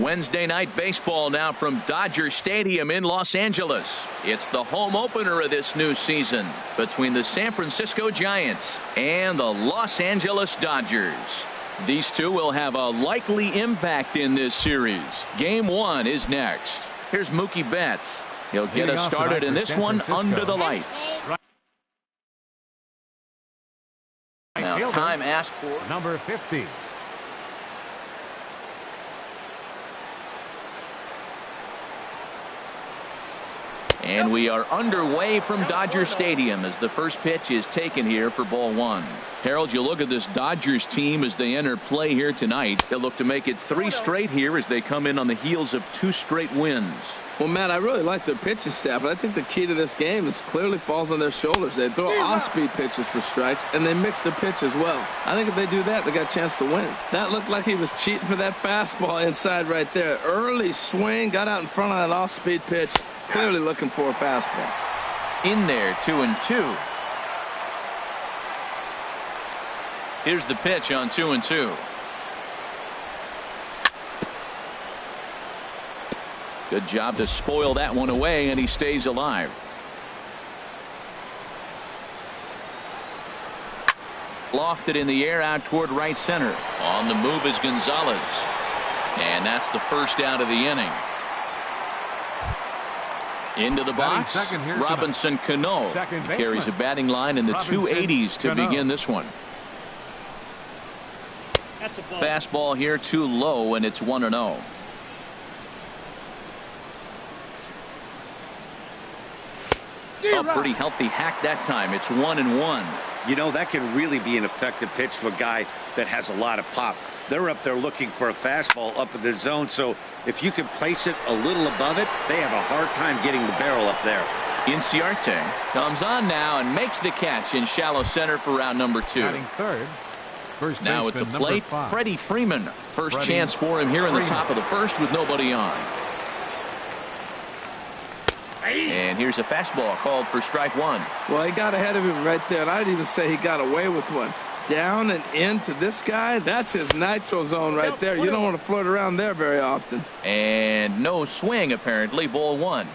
Wednesday night baseball now from Dodger Stadium in Los Angeles. It's the home opener of this new season between the San Francisco Giants and the Los Angeles Dodgers. These two will have a likely impact in this series. Game 1 is next. Here's Mookie Betts. He'll get us started in this one under the lights. Now time asked for number 50. And we are underway from Dodger Stadium as the first pitch is taken here for ball 1. Harold, you look at this Dodgers team as they enter play here tonight. They'll look to make it 3 straight here as they come in on the heels of 2 straight wins. Well, Matt, I really like their pitching staff, but I think the key to this game is clearly falls on their shoulders. They throw off-speed pitches for strikes, and they mix the pitch as well. I think if they do that, they got a chance to win. That looked like he was cheating for that fastball inside right there. Early swing, got out in front of that off-speed pitch. Clearly looking for a fastball. In there, 2-2. Here's the pitch on 2-2. Good job to spoil that one away, and he stays alive. Lofted in the air out toward right center. On the move is Gonzalez. And that's the first out of the inning. Into the box, Robinson Cano carries a batting line in the 280s to begin this one. Fastball here too low, and it's 1-0. A pretty healthy hack that time. It's 1-1. You know, that can really be an effective pitch to a guy that has a lot of pop. They're up there looking for a fastball up in the zone, so if you can place it a little above it, they have a hard time getting the barrel up there. Inciarte comes on now and makes the catch in shallow center for round number 2. Now at the plate, Freddie Freeman. First chance for him here in the top of the first with nobody on. And here's a fastball called for strike 1. Well, he got ahead of him right there, and I'd even say he got away with one. Down and into this guy, that's his nitro zone right there. You don't want to float around there very often. And no swing, apparently. Ball 1.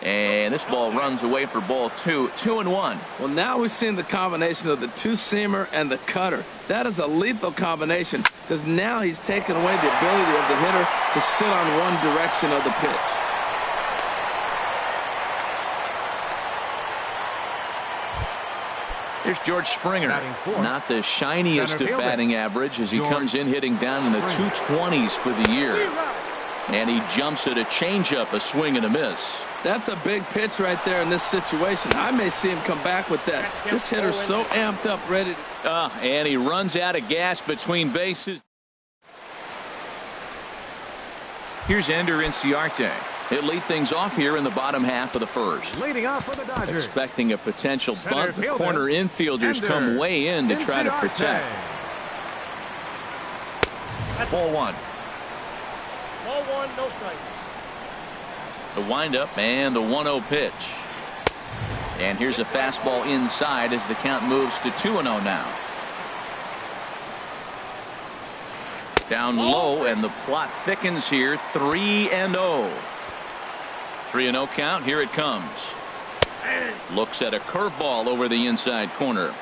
And this ball runs away for ball 2. 2-1. Well, now we've seen the combination of the two-seamer and the cutter. That is a lethal combination because now he's taken away the ability of the hitter to sit on one direction of the pitch. Here's George Springer. Not the shiniest of batting average as he comes in hitting down in the 220s for the year. And he jumps at a changeup, a swing and a miss. That's a big pitch right there in this situation. I may see him come back with that. This hitter's so amped up, ready to... And he runs out of gas between bases. Here's Ender Inciarte. He'll lead things off here in the bottom half of the first. Leading off for the Dodgers. Expecting a potential bunt. The corner infielders come way in to try to protect. Ball 1. Ball 1, no strike. The windup and the 1-0 pitch. And here's a fastball inside as the count moves to 2-0 now. Down low, and the plot thickens here. 3-0. 3-0 count. Here it comes. Looks at a curveball over the inside corner.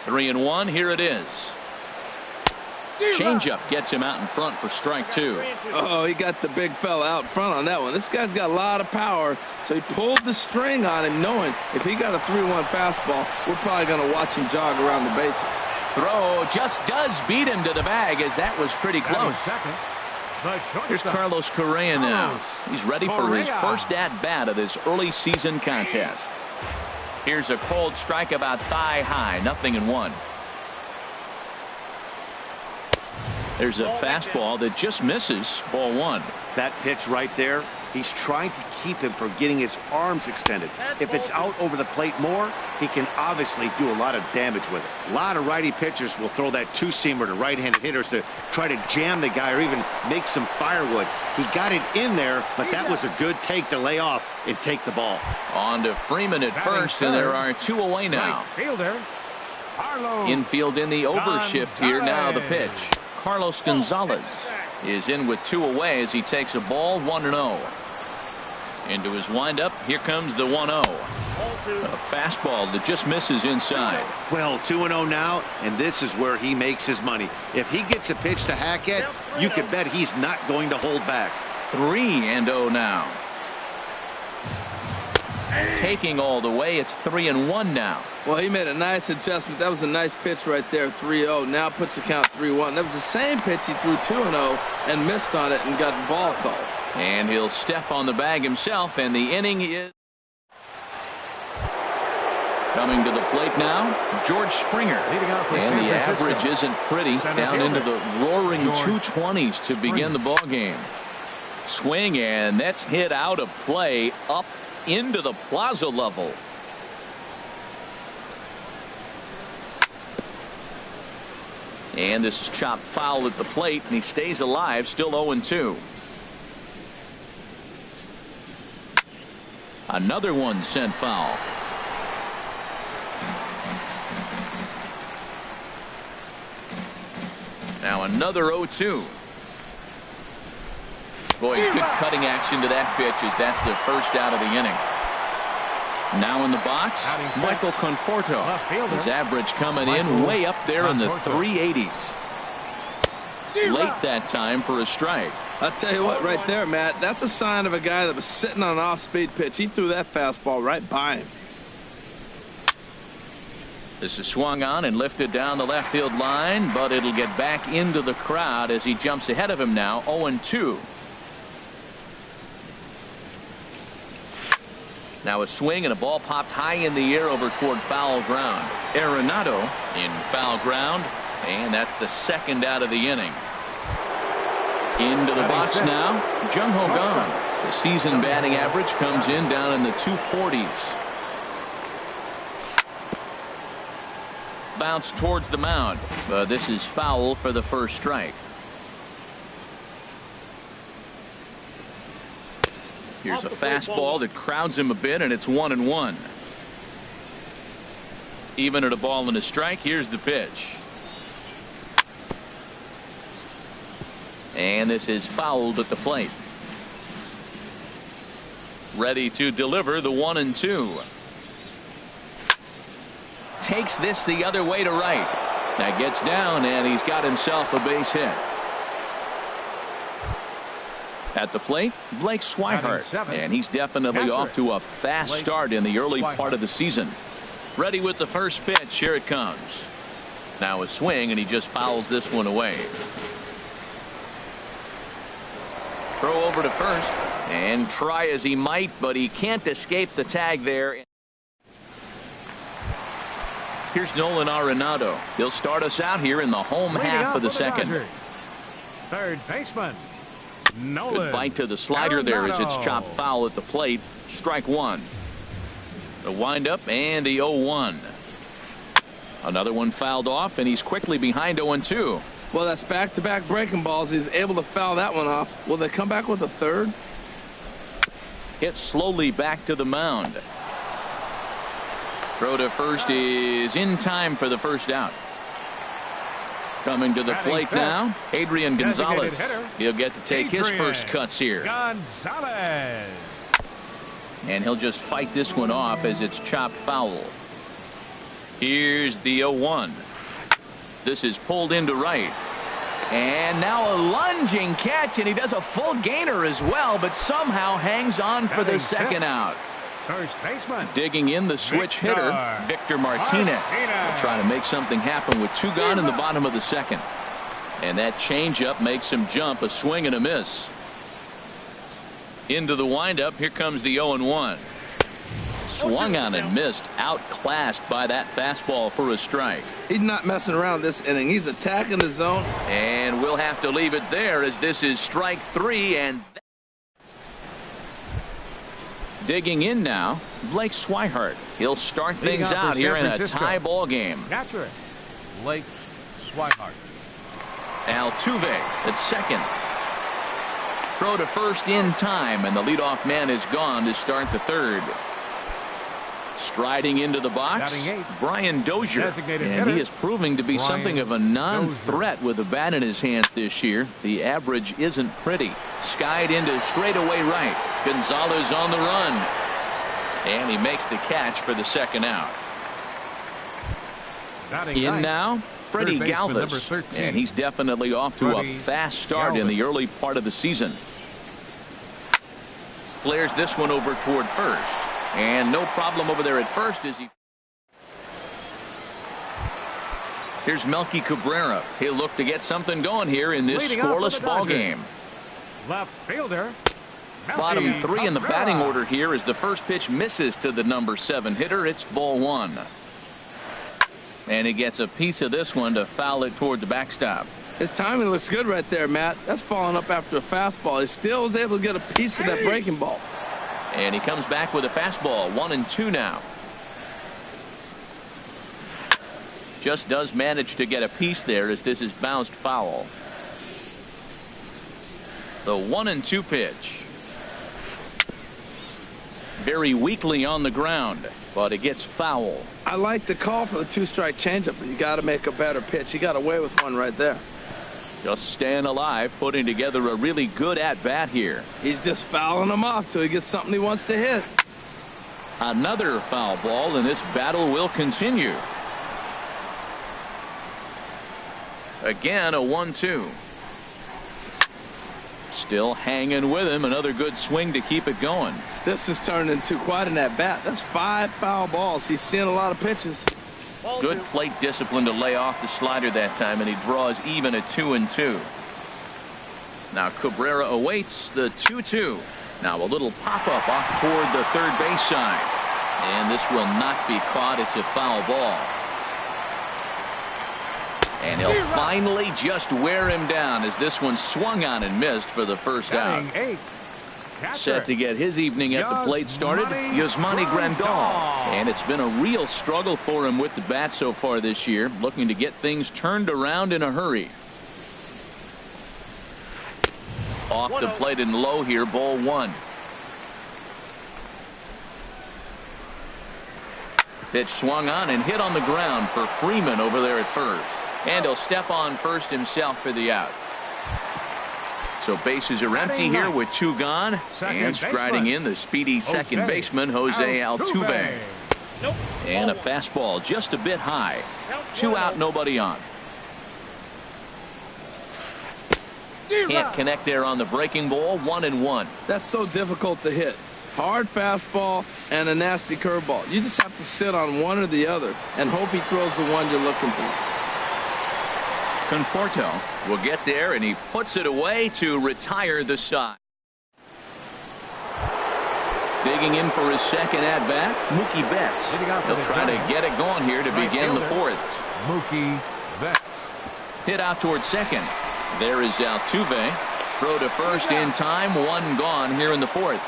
3-1. Here it is. Changeup gets him out in front for strike 2. Oh, he got the big fella out front on that one. This guy's got a lot of power, so he pulled the string on him, knowing if he got a 3-1 fastball, we're probably going to watch him jog around the bases. Throw just does beat him to the bag, as that was pretty close. Here's Carlos Correa now. He's ready for his first at-bat of this early season contest. Here's a cold strike about thigh high. 0-1. There's a fastball that just misses. Ball 1. That pitch right there, he's trying to keep him from getting his arms extended. If it's out over the plate more, he can obviously do a lot of damage with it. A lot of righty pitchers will throw that two-seamer to right-handed hitters to try to jam the guy or even make some firewood. He got it in there, but that was a good take to lay off and take the ball. On to Freeman at first, and there are 2 away now. Fielder. Infield in the overshift here. Now the pitch. Carlos Gonzalez is in with 2 away as he takes a ball 1-0. Into his windup. Here comes the 1-0. A fastball that just misses inside. Well, 2-0 now, and this is where he makes his money. If he gets a pitch to hack at, you can bet he's not going to hold back. 3-0 now. Taking all the way. It's 3-1 now. Well, he made a nice adjustment. That was a nice pitch right there, 3-0. Now puts the count 3-1. That was the same pitch he threw 2-0 and missed on it and got the ball called. And he'll step on the bag himself, and the inning is coming to the plate now. George Springer. And the average isn't pretty. Down into the roaring 220s to begin the ball game. Swing, and that's hit out of play up into the plaza level. And this is chopped foul at the plate, and he stays alive, still 0-2. Another one sent foul. Now another 0-2. Boy, good cutting action to that pitch as that's the first out of the inning. Now in the box, Michael Conforto. His average coming in way up there in the 380s. Late that time for a strike. I'll tell you what, right there, Matt, that's a sign of a guy that was sitting on an off-speed pitch. He threw that fastball right by him. This is swung on and lifted down the left field line, but it'll get back into the crowd as he jumps ahead of him now, 0-2. Now a swing and a ball popped high in the air over toward foul ground. Arenado in foul ground, and that's the second out of the inning. Into the box now, Jung Ho Kang. The season batting average comes in down in the 240s. Bounce towards the mound, but this is foul for the first strike. Here's a fastball that crowds him a bit, and it's 1-1. Even at a ball and a strike, here's the pitch. And this is fouled at the plate. Ready to deliver the 1-2. Takes this the other way to right. Now gets down, and he's got himself a base hit. At the plate, Blake Swihart, and he's definitely off to a fast start in the early part of the season. Ready with the first pitch. Here it comes. Now a swing, and he just fouls this one away. Throw over to first, and try as he might, but he can't escape the tag there. Here's Nolan Arenado. He'll start us out here in the home half of the second. Third baseman. Good bite to the slider there as it's chopped foul at the plate. Strike one. The windup and the 0-1. Another one fouled off, and he's quickly behind 0-2. Well, that's back-to-back breaking balls. He's able to foul that one off. Will they come back with a third? Hit slowly back to the mound. Throw to first is in time for the first out. Coming to the plate now, Adrian Gonzalez. He'll get to take his first cuts here. Gonzalez. And he'll just fight this one off as it's chopped foul. Here's the 0-1. This is pulled into right. And now a lunging catch, and he does a full gainer as well, but somehow hangs on for the second out. First baseman. Digging in the switch hitter, Victor Martinez. Will try to make something happen with two gone in the bottom of the second. And that changeup makes him jump, a swing and a miss. Into the windup, here comes the 0-1. Swung on and missed, outclassed by that fastball for a strike. He's not messing around this inning. He's attacking the zone. And we'll have to leave it there as this is strike three. And digging in now, Blake Swihart. He'll start things out here in a tie ball game. Catcher, Blake Swihart. Altuve at second. Throw to first in time, and the leadoff man is gone to start the third. Striding into the box, Batting 8. Brian Dozier. Designated And hitter, he is proving to be Brian something of a non-threat with a bat in his hands this year. The average isn't pretty. Skied into straightaway right. Gonzalez on the run. And he makes the catch for the second out. Batting In 9. now, Freddie Third baseman, number Galvis. 13. And he's definitely off to Freddie a fast start in the Galvis. early part of the season. Flares this one over toward first. And no problem over there at first as he. Here's Melky Cabrera. He'll look to get something going here in this Leading off for scoreless the ball Dodgers. game. Left fielder. Bottom Melky 3 in the Cabrera. batting order here as the first pitch misses to the number 7 hitter. It's ball 1. And he gets a piece of this one to foul it toward the backstop. His timing looks good right there, Matt. That's falling up after a fastball. He still was able to get a piece of that breaking ball. And he comes back with a fastball. 1-2 now. Just does manage to get a piece there as this is bounced foul. The 1-2 pitch. Very weakly on the ground, but it gets foul. I like the call for the 2-strike changeup, but you got to make a better pitch. He got away with one right there. Just staying alive, putting together a really good at-bat here. He's just fouling him off till he gets something he wants to hit. Another foul ball, and this battle will continue. Again, a 1-2. Still hanging with him. Another good swing to keep it going. This has turned into quite an at-bat. That's 5 foul balls. He's seeing a lot of pitches. Ball Good 2. plate discipline to lay off the slider that time, and he draws even at 2-2. Now Cabrera awaits the 2-2. Now a little pop-up off toward the third base side. And this will not be caught. It's a foul ball. And he'll finally just wear him down as this one swung on and missed for the first out. Batting 8. Catcher. Set to get his evening at the plate started, Yasmani Grandal. And it's been a real struggle for him with the bat so far this year, looking to get things turned around in a hurry. Off the plate and low here, ball 1. Pitch swung on and hit on the ground for Freeman over there at first. And he'll step on first himself for the out. So bases are empty here with 2 gone. And striding in the speedy second baseman, Jose Altuve. Nope. And a Ball 1. fastball just a bit high. 2 out, nobody on. Can't connect there on the breaking ball. 1-1. That's so difficult to hit. Hard fastball and a nasty curveball. You just have to sit on one or the other and hope he throws the one you're looking for. Conforto will get there, and he puts it away to retire the side. Digging in for his second at-bat, Mookie Betts. He'll try to get it going here to begin the 4th. Mookie Betts. Hit out towards second. There is Altuve. Throw to first in time. 1 gone here in the 4th.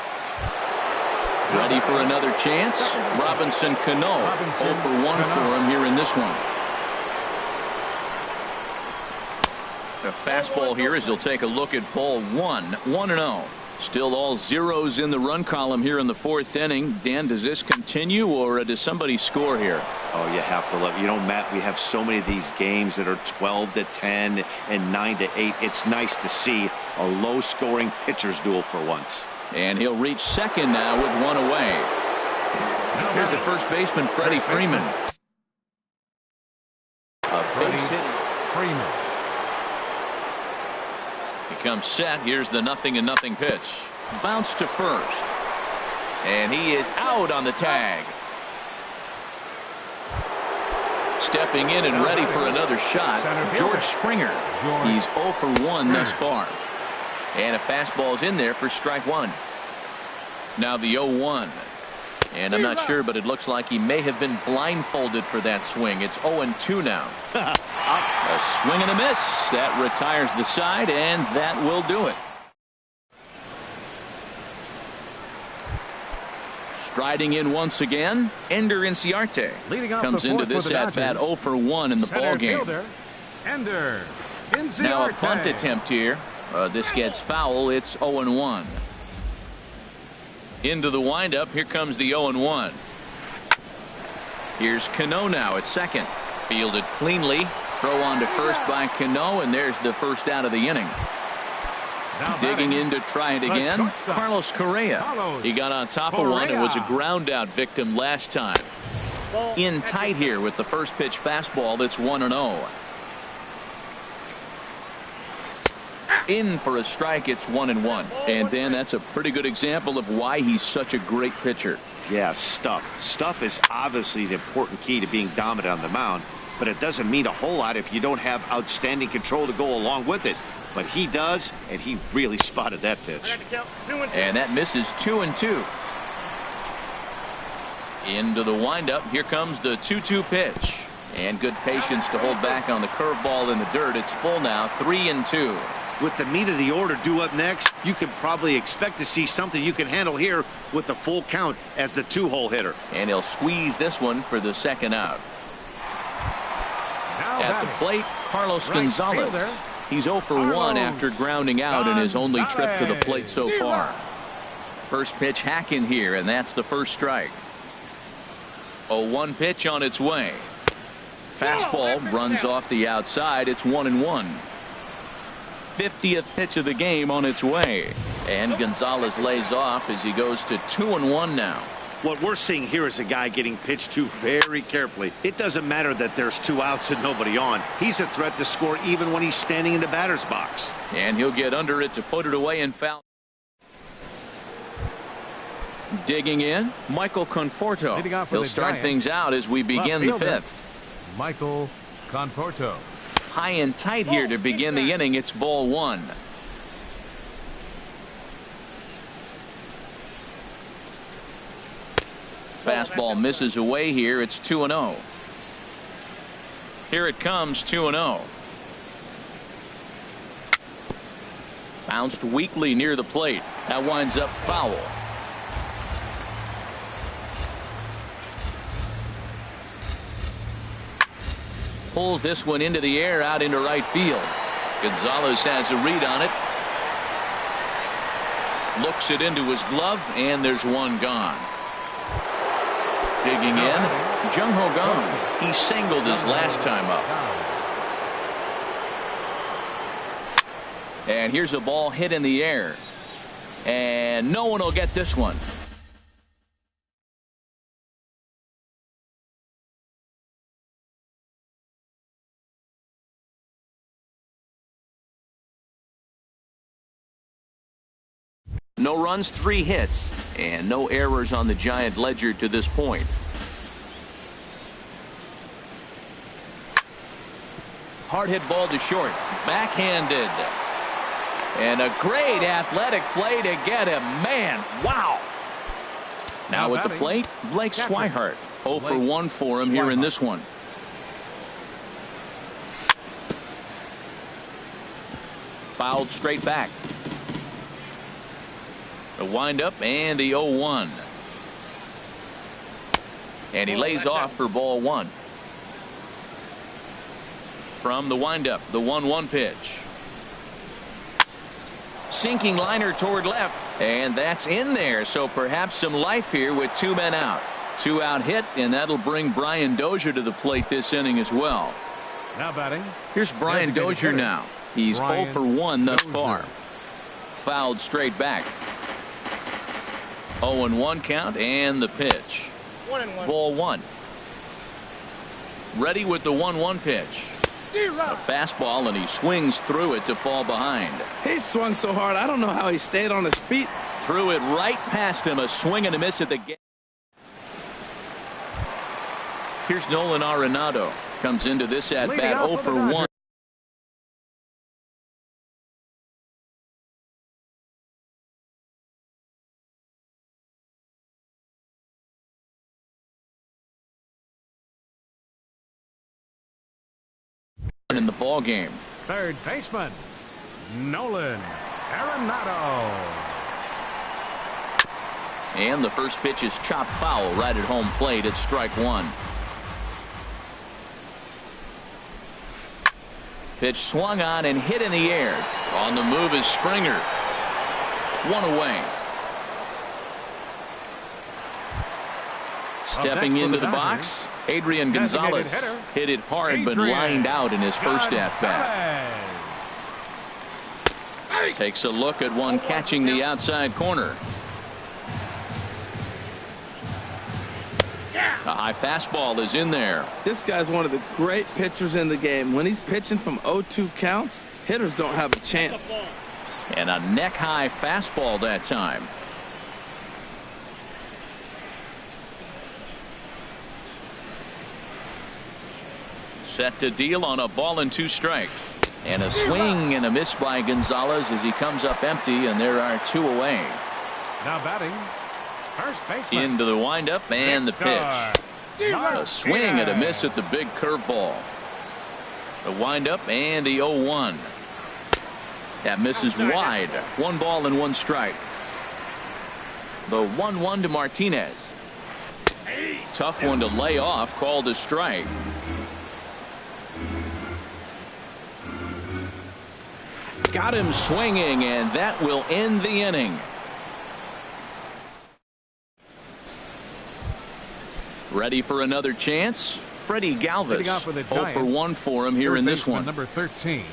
Ready for another chance. Robinson Cano. 0 for 1 for him here in this one. A fastball here as he'll take a look at ball 1. 1-0. Still all zeros in the run column here in the 4th inning. Dan, does this continue, or does somebody score here? Oh, you have to love it. You know, Matt, we have so many of these games that are 12-10 and 9-8. It's nice to see a low-scoring pitcher's duel for once. And he'll reach second now with 1 away. Here's the first baseman, Freddie Freeman. A base hit. Freeman. He comes set. Here's the 0-0 pitch. Bounce to first. And he is out on the tag. Stepping in and ready for another shot, George Springer. He's 0 for 1 thus far. And a fastball's in there for strike 1. Now the 0-1. And I'm not sure, but it looks like he may have been blindfolded for that swing. It's 0-2 now. A swing and a miss. That retires the side, and that will do it. Striding in once again, Ender Inciarte comes into this at-bat 0 for 1 in the ball game. Ender Inciarte. Now a punt attempt here. This gets foul. It's 0-1. Into the windup. Here comes the 0-1. Here's Cano now at second. Fielded cleanly. Throw on to first by Cano, and there's the first out of the inning. Digging in to try it again, Carlos Correa. He got on top of one and was a ground out victim last time. In tight here with the first pitch fastball that's 1-0. In for a strike, it's 1-1. And then that's a pretty good example of why he's such a great pitcher. Yeah, stuff. Stuff is obviously the important key to being dominant on the mound, but it doesn't mean a whole lot if you don't have outstanding control to go along with it. But he does, and he really spotted that pitch. And that misses 2-2. Into the windup. Here comes the 2-2 pitch. And good patience to hold back on the curveball in the dirt. It's full now, 3-2. With the meat of the order due up next, you can probably expect to see something you can handle here with the full count as the 2-hole hitter. And he'll squeeze this one for the second out. At the plate, Carlos Gonzalez. He's 0 for 1 after grounding out in his only trip to the plate so far. First pitch hacking here, and that's the first strike. 0-1 pitch on its way. Fastball runs off the outside. It's 1-1. 50th pitch of the game on its way. And Gonzalez lays off as he goes to 2-1 now. What we're seeing here is a guy getting pitched to very carefully. It doesn't matter that there's 2 outs and nobody on. He's a threat to score even when he's standing in the batter's box. And he'll get under it to put it away and foul. Digging in, Michael Conforto. He'll start things out as we begin the 5th. Michael Conforto. High and tight here to begin the inning. It's ball 1. Fastball misses away here. It's 2-0. Here it comes, 2-0. Bounced weakly near the plate. That winds up foul. Pulls this one into the air out into right field. Gonzalez has a read on it. Looks it into his glove, and there's one gone. Digging in, Jung Ho Kang. He singled his last time up. And here's a ball hit in the air. And no one will get this one. No runs, 3 hits, and no errors on the Giant ledger to this point. Hard hit ball to short, backhanded. And a great athletic play to get him. Man, wow. Now at the plate, Blake Swihart. 0 for 1 for him here in this one. Fouled straight back. The windup and the 0-1. And he lays off for ball 1. From the windup, the 1-1 pitch. Sinking liner toward left, and that's in there. So perhaps some life here with 2 men out. 2 out hit, and that'll bring Brian Dozier to the plate this inning as well. Now batting. Here's Brian Dozier now. He's 0 for 1 thus far. Fouled straight back. 0-1 count, and the pitch. 1-1. Ball 1. Ready with the 1-1 pitch. A fastball, and he swings through it to fall behind. He swung so hard, I don't know how he stayed on his feet. Threw it right past him. A swing and a miss at the gate. Here's Nolan Arenado. Comes into this at bat 0 for 1. In the ball game. Third baseman, Nolan Arenado. And the first pitch is chopped foul right at home plate. It's strike 1. Pitch swung on and hit in the air. On the move is Springer. 1 away. Stepping into the box, Adrian Gonzalez hit it hard but lined out in his first at-bat. Takes a look at one catching the outside corner. A high fastball is in there. This guy's one of the great pitchers in the game. When he's pitching from 0-2 counts, hitters don't have a chance. And a neck-high fastball that time. Set to deal on a ball and 2 strikes. And a swing and a miss by Gonzalez as he comes up empty, and there are 2 away. Now batting, first baseman. Into the windup and the pitch. A swing and a miss at the big curveball. The windup and the 0-1. That misses wide. 1 ball and 1 strike. The 1-1 to Martinez. Tough one to lay off, called a strike. Got him swinging, and that will end the inning. Ready for another chance? Freddie Galvis. 0 for 1 for him here in this one. Number 13,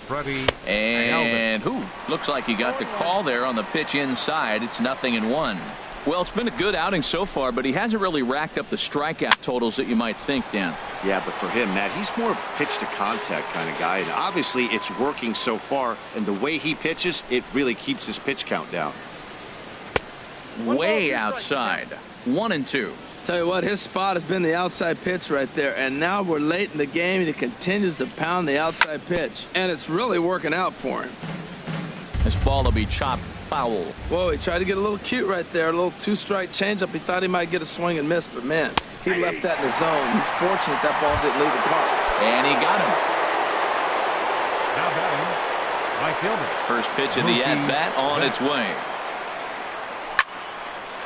Freddie. And looks like he got the call there on the pitch inside. It's 0-1. Well, it's been a good outing so far, but he hasn't really racked up the strikeout totals that you might think, Dan. Yeah, but for him, Matt, he's more of a pitch-to-contact kind of guy, and obviously it's working so far, and the way he pitches, it really keeps his pitch count down. Way outside. 1-2. Tell you what, his spot has been the outside pitch right there, and now we're late in the game, and he continues to pound the outside pitch, and it's really working out for him. This ball will be chopped foul. Whoa, he tried to get a little cute right there, a little 2-strike changeup. He thought he might get a swing and miss, but man, he left that in the zone. He's fortunate that ball didn't leave the park. And he got him. Now batting, right fielder. First pitch of the at-bat on its way.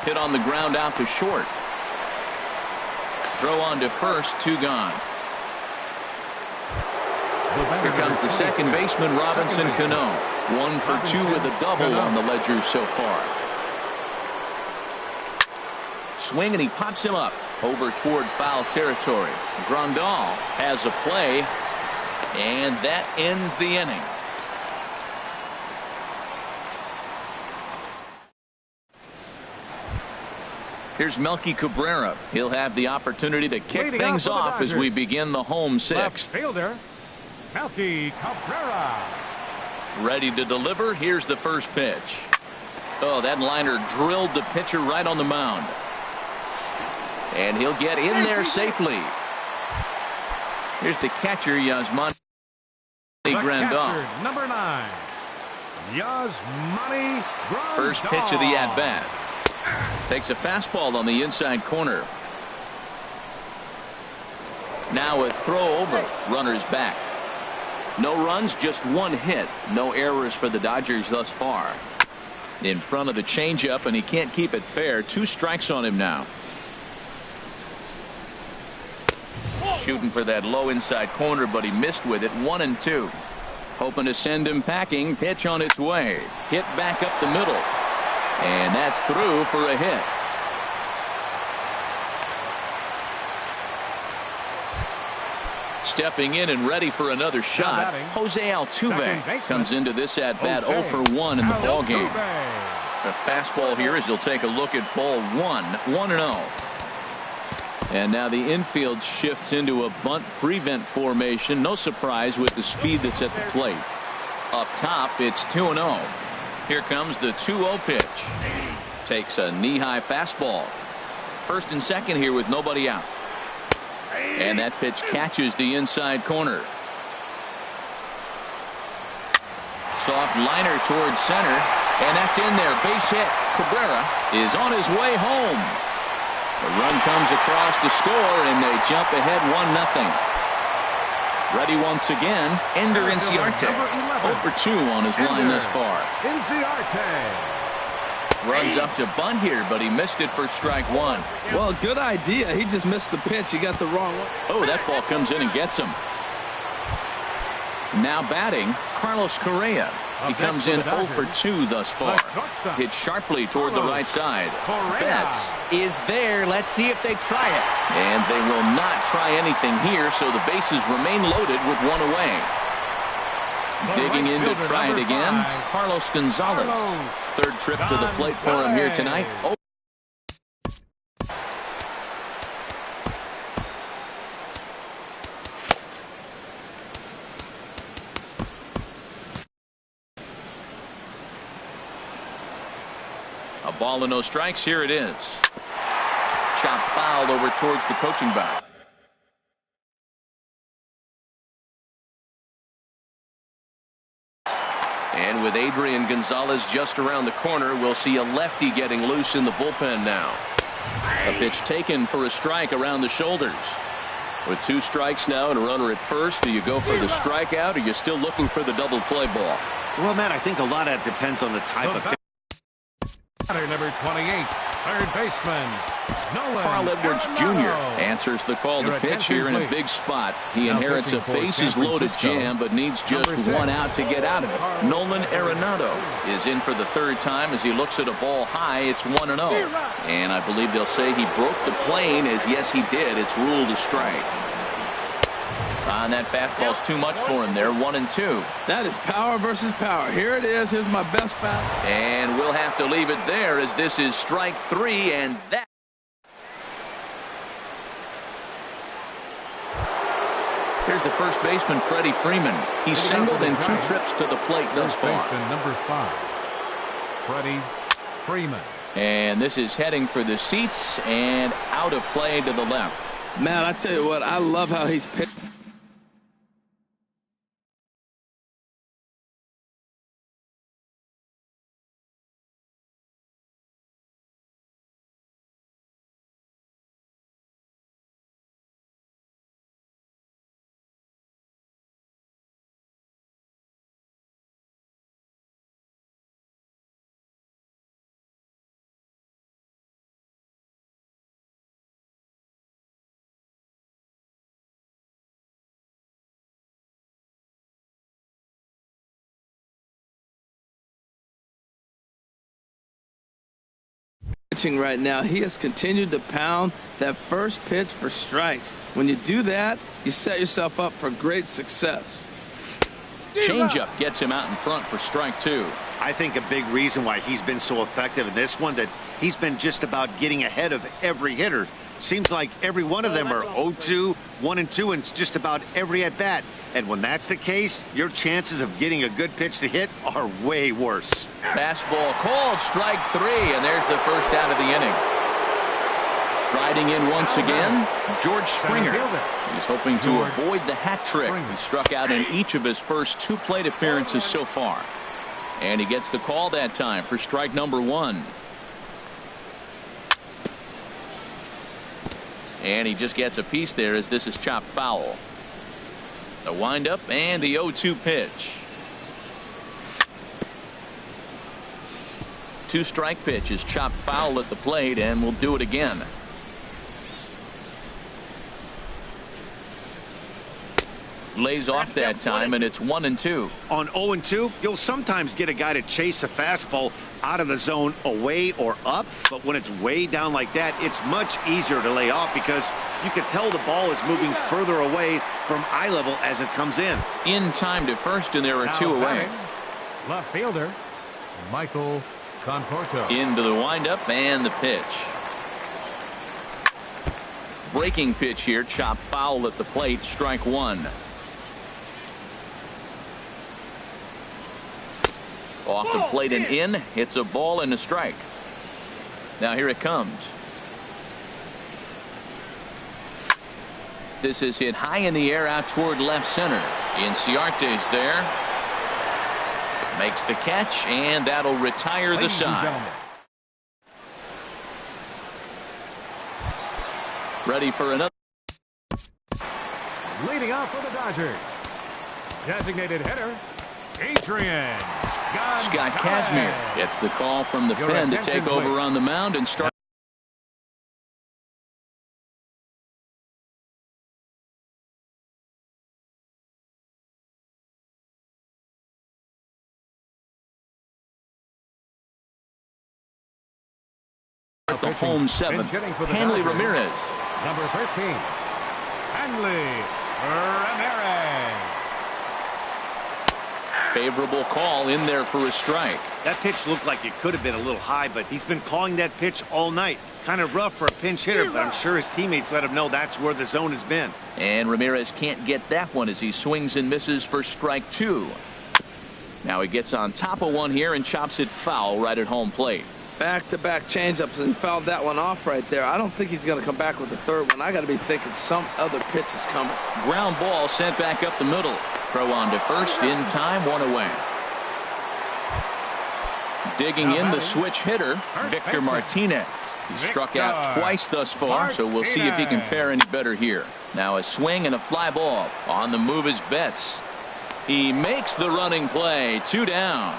Hit on the ground out to short. Throw on to first, 2 gone. Here comes the second baseman, Robinson Cano. 1 for 2 with a double on the ledger so far. Swing, and he pops him up over toward foul territory. Grandal has a play, and that ends the inning. Here's Melky Cabrera. He'll have the opportunity to kick things off as we begin the home 6th. Left fielder, Melky Cabrera. Ready to deliver. Here's the first pitch. Oh, that liner drilled the pitcher right on the mound. And he'll get in there safely. Here's the catcher, Yasmani Grandal. Number 9, Yasmani Grandal. First pitch of the at-bat. Takes a fastball on the inside corner. Now a throw over. Runners back. No runs, just 1 hit. No errors for the Dodgers thus far. In front of the changeup, and he can't keep it fair. 2 strikes on him now. Shooting for that low inside corner, but he missed with it. 1-2. Hoping to send him packing. Pitch on its way. Hit back up the middle. And that's through for a hit. Stepping in and ready for another shot, Jose Altuve comes into this at-bat 0 for 1 in the ballgame. The fastball here as he'll take a look at ball 1, 1-0. And now the infield shifts into a bunt prevent formation. No surprise with the speed that's at the plate. Up top, it's 2-0. Here comes the 2-0 pitch. Takes a knee-high fastball. First and second here with nobody out. And that pitch catches the inside corner. Soft liner towards center. And that's in there. Base hit. Cabrera is on his way home. The run comes across to score, and they jump ahead 1-0. Ready once again, Ender Inciarte. 0 for 2 on his line thus far. Inciarte. Runs up to bunt here, but he missed it for strike 1. Well, good idea. He just missed the pitch. He got the wrong one. Oh, that ball comes in and gets him. Now batting, Carlos Correa. He comes in 0 for 2 thus far. Hit sharply toward the right side. Betts is there. Let's see if they try it. And they will not try anything here, so the bases remain loaded with one away. Digging in to try it again, Carlos Gonzalez. Third trip to the plate for him here tonight. A ball and no strikes. Here it is. Chop foul over towards the coaching box. And with Adrian Gonzalez just around the corner, we'll see a lefty getting loose in the bullpen now. A pitch taken for a strike around the shoulders. With 2 strikes now and a runner at first, do you go for the strikeout, or are you still looking for the double play ball? Well, Matt, I think a lot of that depends on the type of pitch. Number 28, third baseman, Nolan Carl Edwards Jr. Arenado. answers the call to Your pitch here in a attention, big spot. He Now inherits a pitching for San bases-loaded Francisco, jam, but needs just number 6, one out to get out of it. Nolan Arenado is in for the 3rd time as he looks at a ball high. It's 1-0. And I believe they'll say he broke the plane, as yes, he did. It's ruled a strike. And that fastball's too much for him there. 1-2. That is power versus power. Here it is. Here's my best fastball. And we'll have to leave it there, as this is strike 3, and that. Here's the first baseman, Freddie Freeman. He's singled in 2 trips to the plate thus far. Number 5, Freddie Freeman. And this is heading for the seats and out of play to the left. Man, I tell you what, I love how he's pitched. Right now, he has continued to pound that first pitch for strikes. When you do that, you set yourself up for great success. Changeup gets him out in front for strike 2. I think a big reason why he's been so effective in this one, that he's been just about getting ahead of every hitter. Seems like every one of them are 0-2, 1-2, and it's just about every at-bat. And when that's the case, your chances of getting a good pitch to hit are way worse. Fastball called, strike 3, and there's the first out of the inning. Striding in once again, George Springer. He's hoping to avoid the hat trick. He struck out in each of his first 2 plate appearances so far. And he gets the call that time for strike number 1. And he just gets a piece there, as this is chopped foul. The windup and the 0-2 pitch. 2-strike pitch is chopped foul at the plate, and we'll do it again. Lays off that time, and it's 1-2. On 0-2, you'll sometimes get a guy to chase a fastball out of the zone away or up, but when it's way down like that, it's much easier to lay off, because you can tell the ball is moving further away from eye level as it comes in. In time to first, and there are 2 away. Left fielder, Michael Conforto. Into the windup and the pitch. Breaking pitch here, chopped foul at the plate, strike 1. Off the plate and in. It's a ball and a strike. Now here it comes. This is hit high in the air out toward left center. Inciarte's there. Makes the catch, and that'll retire the side. Ready for another. Leading off for the Dodgers, designated hitter, Adrian Scott Kazmir gets the call from the pen to take over on the mound and start. at the pitching. home seventh. Pinch hitting for the Hanley Dodgers. Ramirez. Number 13, Hanley Ramirez. Favorable call in there for a strike. That pitch looked like it could have been a little high, but he's been calling that pitch all night. Kind of rough for a pinch hitter, but I'm sure his teammates let him know that's where the zone has been. And Ramirez can't get that one as he swings and misses for strike 2. Now he gets on top of one here and chops it foul right at home plate. Back-to-back changeups, and he fouled that one off right there. I don't think he's going to come back with the third one. I got to be thinking some other pitch is coming. Ground ball sent back up the middle. Throw on to first in time, 1 away. Digging in the switch hitter, Victor Martinez. He's struck out twice thus far, so we'll see if he can fare any better here. Now a swing and a fly ball. On the move is Betts. He makes the running play. 2 down.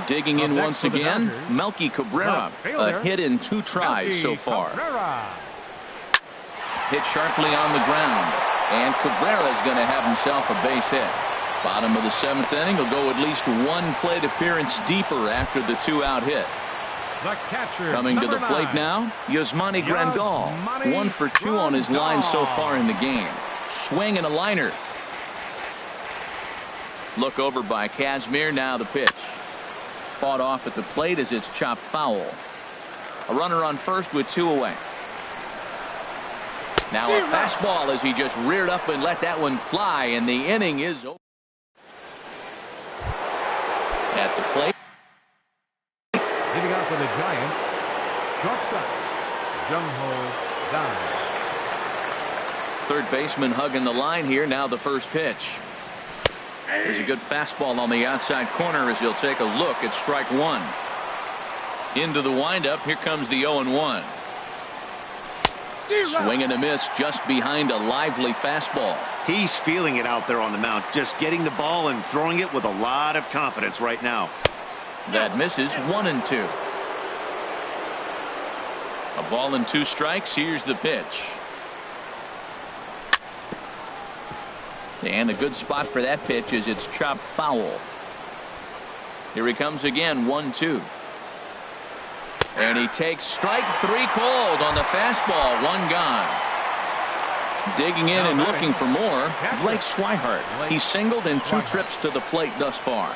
Digging in once again, Melky Cabrera. A hit in 2 tries so far. Hit sharply on the ground. And Cabrera is going to have himself a base hit. Bottom of the 7th inning. He'll go at least 1 plate appearance deeper after the 2-out hit. Coming to the plate now, Yasmani Grandal. 1 for 2 on his line so far in the game. Swing and a liner. Look over by Kazmir. Now the pitch. Fought off at the plate as it's chopped foul. A runner on first with 2 away. Now a fastball as he just reared up and let that one fly, and the inning is over. At the plate. Leading off for the Giants, shortstop, Jung-Ho Kang. Third baseman hugging the line here. Now the first pitch. There's a good fastball on the outside corner as he'll take a look at strike 1. Into the windup. Here comes the 0-1. Swing and a miss just behind a lively fastball. He's feeling it out there on the mound, just getting the ball and throwing it with a lot of confidence right now. That misses. 1-2. A ball and 2 strikes. Here's the pitch. And a good spot for that pitch is it's chopped foul. Here he comes again. 1-2. And he takes strike 3 called on the fastball. 1 gone. Digging in and looking for more, Blake Swihart. He's singled in 2 trips to the plate thus far.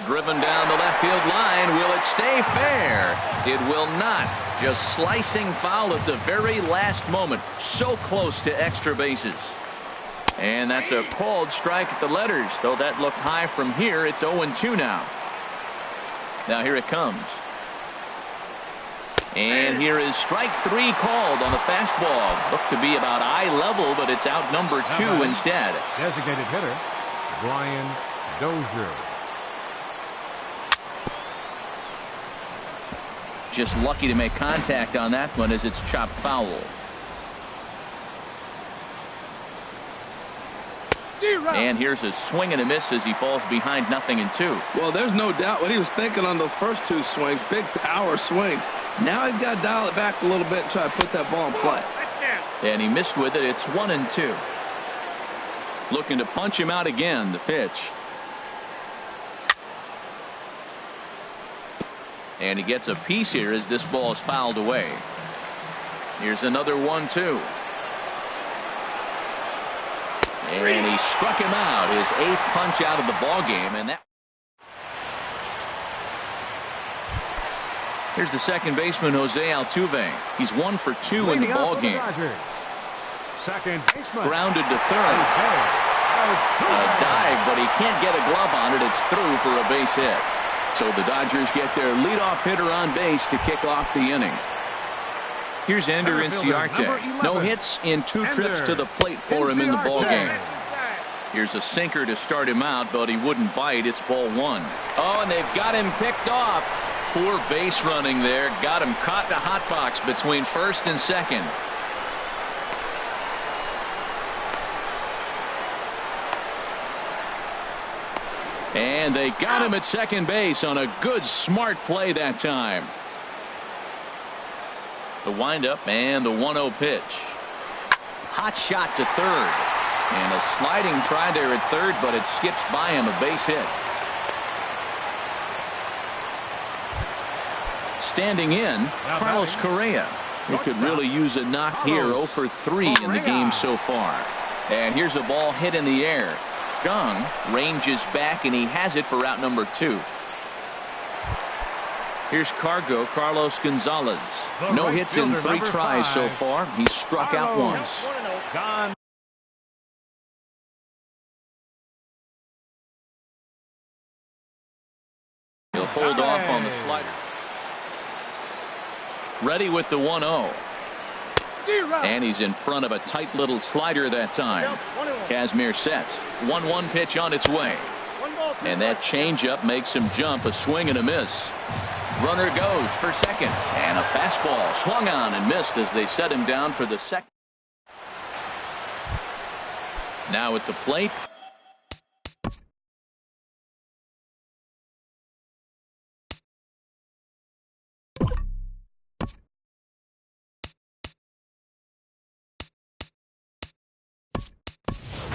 Driven down the left field line. Will it stay fair? It will not. Just slicing foul at the very last moment. So close to extra bases. And that's a called strike at the letters. Though that looked high from here, it's 0-2 now. Now here it comes. And here is strike 3 called on a fastball. Looked to be about eye level, but it's out number 2 instead. Designated hitter, Brian Dozier. Just lucky to make contact on that one as it's chopped foul. And here's a swing and a miss as he falls behind 0-2. Well, there's no doubt what he was thinking on those first 2 swings. Big power swings. Now he's got to dial it back a little bit and try to put that ball in play. And he missed with it. It's 1-2. Looking to punch him out again. The pitch. And he gets a piece here as this ball is fouled away. Here's another 1-2. And he struck him out, his 8th punch out of the ball game, and that. Here's the second baseman, Jose Altuve. He's 1 for 2 in the ball game. Second baseman. Grounded to third. A dive, but he can't get a glove on it. It's through for a base hit. So the Dodgers get their leadoff hitter on base to kick off the inning. Here's Ender Inciarte. No hits in 2 trips to the plate for him in the ball game. Here's a sinker to start him out, but he wouldn't bite. It's ball 1. Oh, and they've got him picked off. Poor base running there. Got him caught in a hot box between first and second. And they got him at second base on a good, smart play that time. The windup and the 1-0 pitch. Hot shot to third. And a sliding try there at third, but it skips by him, a base hit. standing in, Carlos Correa. He could really use a knock here. 0 for 3 in the game so far. And here's a ball hit in the air. Gong ranges back, and he has it for route number 2. Here's Carlos Gonzalez. No hits in 3 tries so far. He's struck out once. He'll hold off on the slider. Ready with the 1-0. And he's in front of a tight little slider that time. Kazmir sets. 1-1 pitch on its way. And that changeup makes him jump. A swing and a miss. Runner goes for second. And a fastball swung on and missed as they set him down for the second. Now at the plate.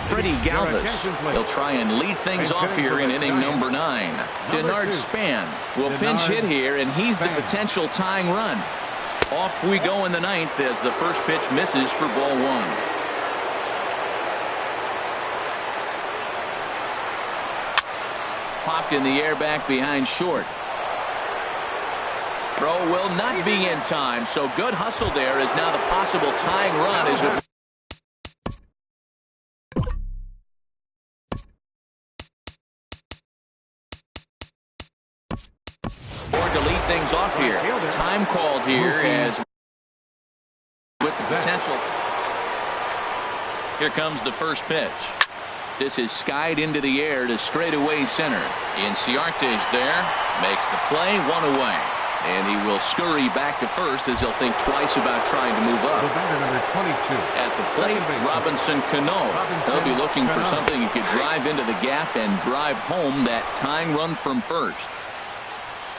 Freddie Galvis. He'll try and lead things off here in inning number 9. Denard Span will pinch hit here, and he's the potential tying run. Off we go in the 9th as the first pitch misses for ball 1. Popped in the air back behind short. Throw will not be in time, so good hustle there is now the possible tying run as it. Or to lead things off here. Time called here as with the potential. Here comes the first pitch. This is skied into the air to straightaway center. Inciarte's there. Makes the play, 1 away. And he will scurry back to first as he'll think twice about trying to move up. Number 22. At the plate, Robinson Cano. They'll be looking for something he could drive into the gap and drive home that tying run from first.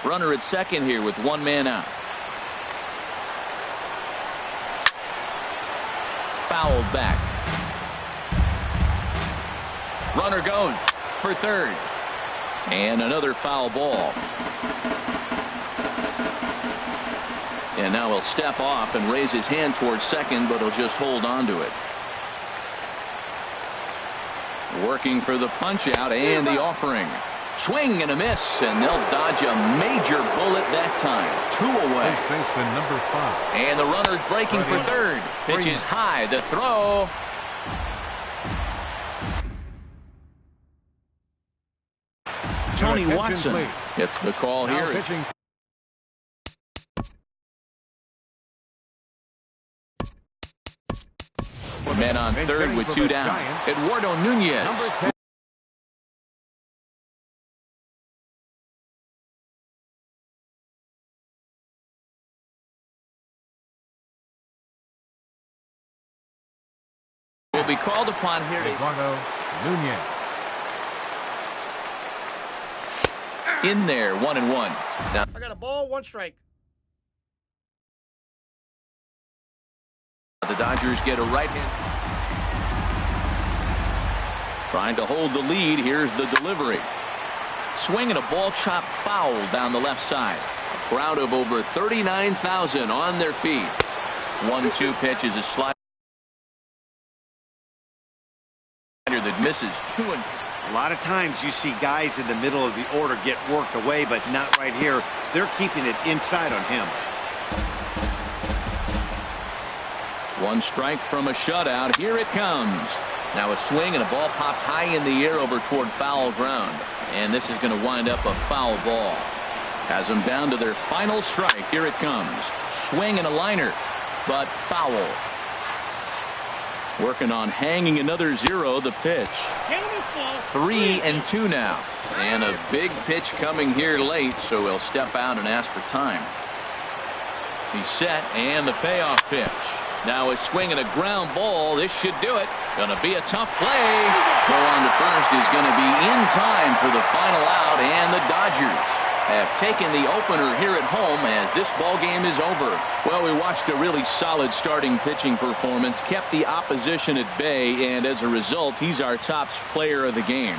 Runner at second here with 1 man out. Fouled back. Runner goes for third. And another foul ball. And now he'll step off and raise his hand towards second, but he'll just hold on to it. Working for the punch out and the offering. Swing and a miss, and they'll dodge a major bullet that time. 2 away. Number 5. And the runner's breaking for third. Pitch is high. The throw. Tony Watson gets the call here. Men on third with 2 down. Eduardo Nunez. Will be called upon here. Eduardo Nunez. In there, 1-1. Now, I got a ball, 1 strike. the Dodgers get a right hand. Trying to hold the lead. Here's the delivery. Swing and a ball chopped foul down the left side. A crowd of over 39,000 on their feet. 1-2 pitch is a slider that misses 2. A lot of times you see guys in the middle of the order get worked away, but not right here. They're keeping it inside on him. 1 strike from a shutout. Here it comes. Now a swing and a ball popped high in the air over toward foul ground. And this is going to wind up a foul ball. Has them down to their final strike. Here it comes. Swing and a liner, but foul. Working on hanging another 0. The pitch. 3-2 now. And a big pitch coming here late, so he'll step out and ask for time. He's set, and the payoff pitch. Now a swing and a ground ball. This should do it. Going to be a tough play. Go on to first is going to be in time for the final out, and the Dodgers have taken the opener here at home as this ball game is over. Well, we watched a really solid starting pitching performance, kept the opposition at bay, and as a result, he's our top player of the game.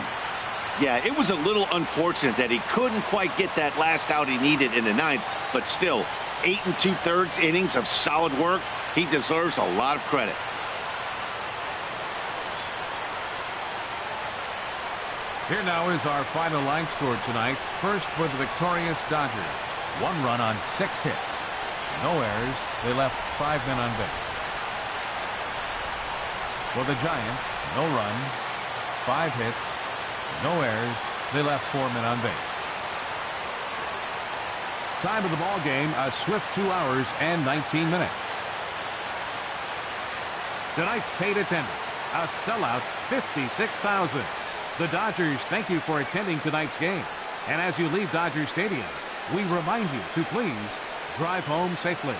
Yeah, it was a little unfortunate that he couldn't quite get that last out he needed in the ninth, but still, 8 2/3 innings of solid work. He deserves a lot of credit. Here now is our final line score tonight. First for the victorious Dodgers. 1 run on 6 hits. No errors. They left 5 men on base. For the Giants, no runs, 5 hits, no errors. They left 4 men on base. Time of the ball game, a swift 2 hours and 19 minutes. Tonight's paid attendance, a sellout 56,000. The Dodgers thank you for attending tonight's game. And as you leave Dodger Stadium, we remind you to please drive home safely.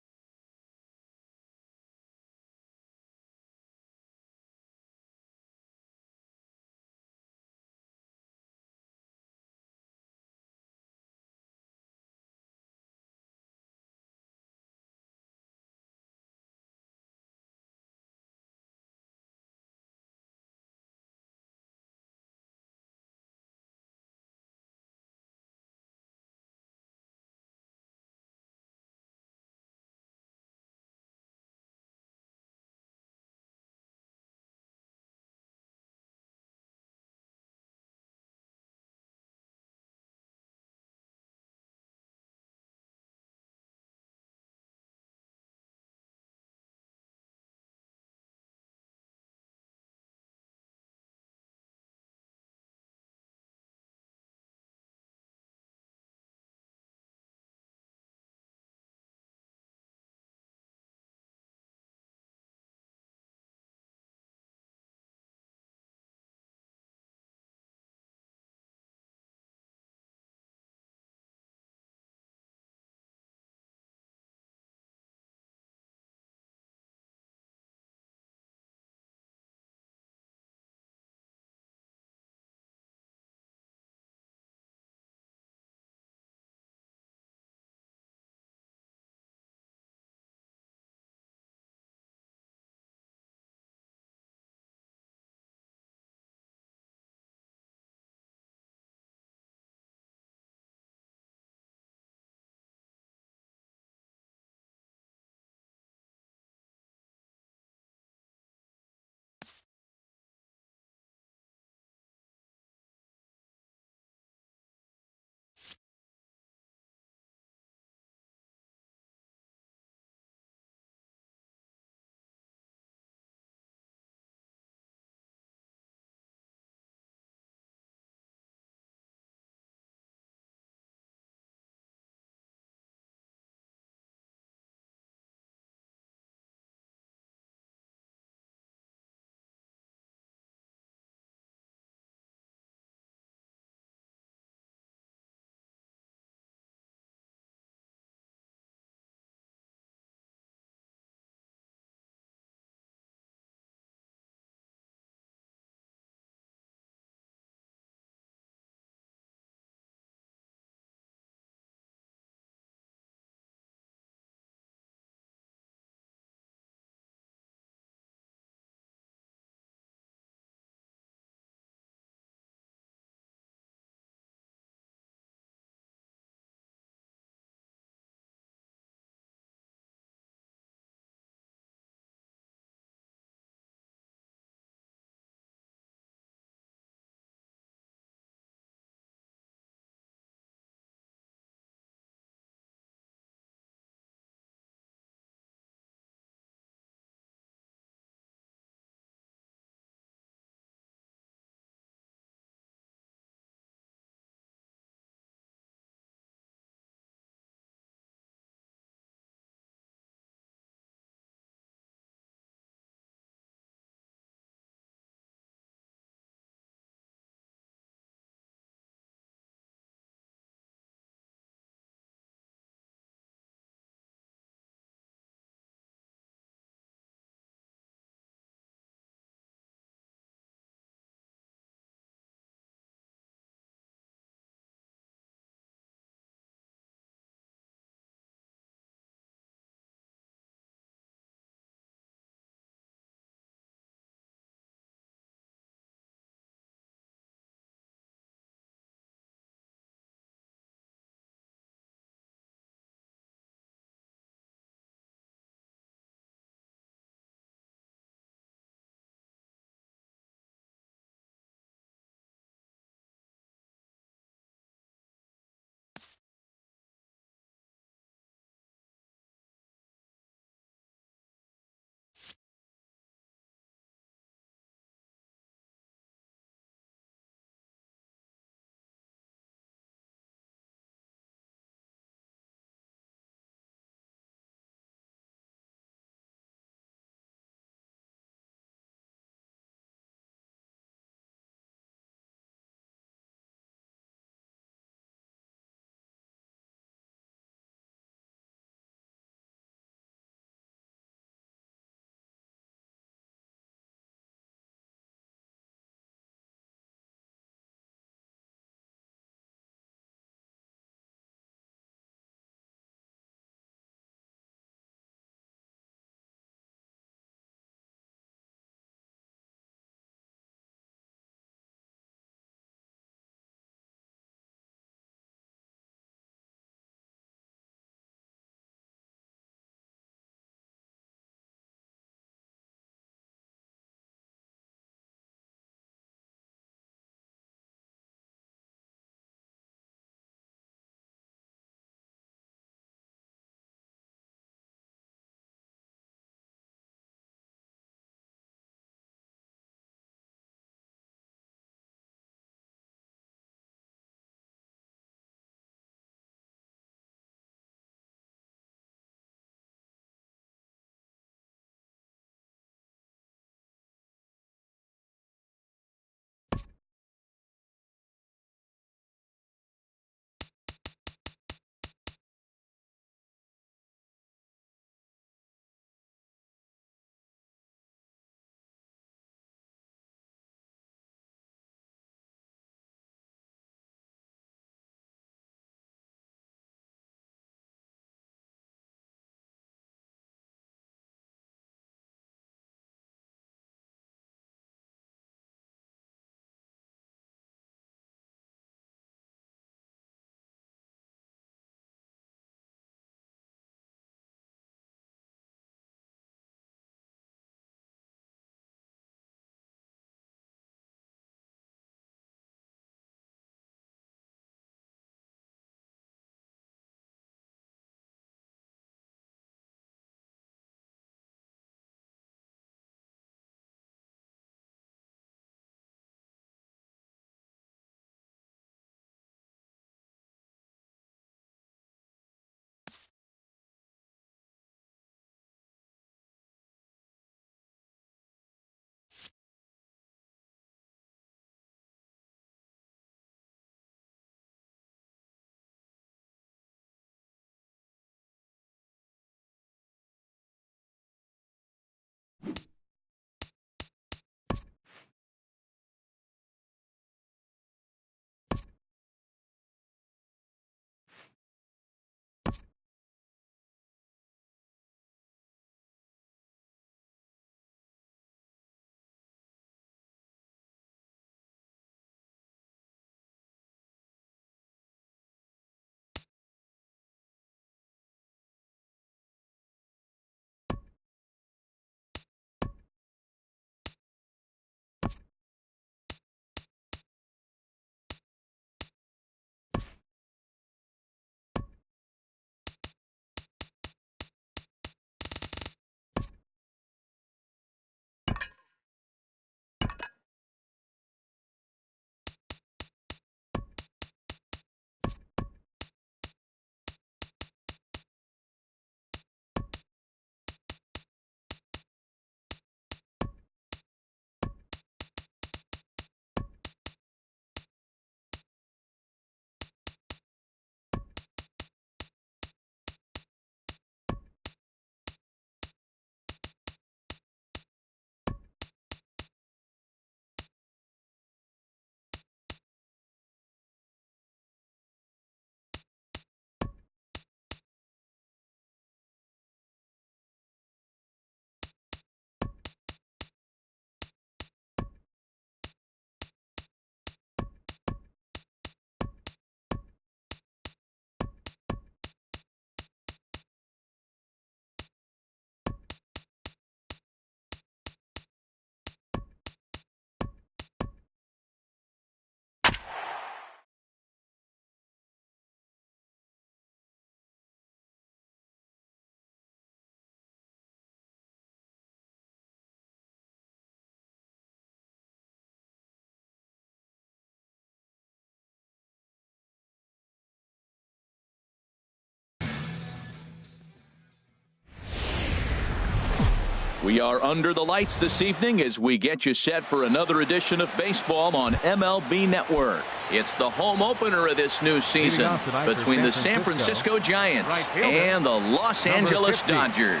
We are under the lights this evening as we get you set for another edition of baseball on MLB Network. It's the home opener of this new season between the San Francisco Giants and the Los Angeles Dodgers.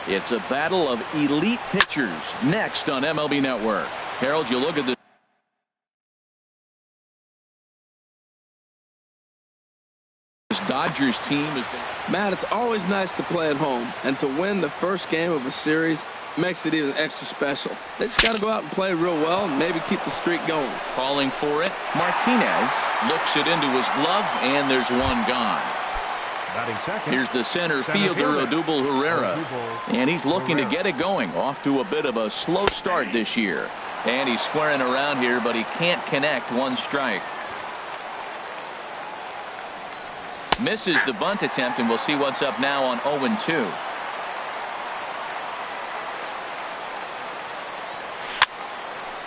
It's a battle of elite pitchers next on MLB Network. Harold, you look at the Dodgers team is Matt, it's always nice to play at home, and to win the first game of a series makes it even extra special. They just got to go out and play real well and maybe keep the streak going. Calling for it. Martinez looks it into his glove, and there's one gone. Here's the center fielder, Odubel Herrera, and he's looking to get it going. Off to a bit of a slow start this year, and he's squaring around here, but he can't connect. One strike. Misses the bunt attempt, and we'll see what's up now on 0-2.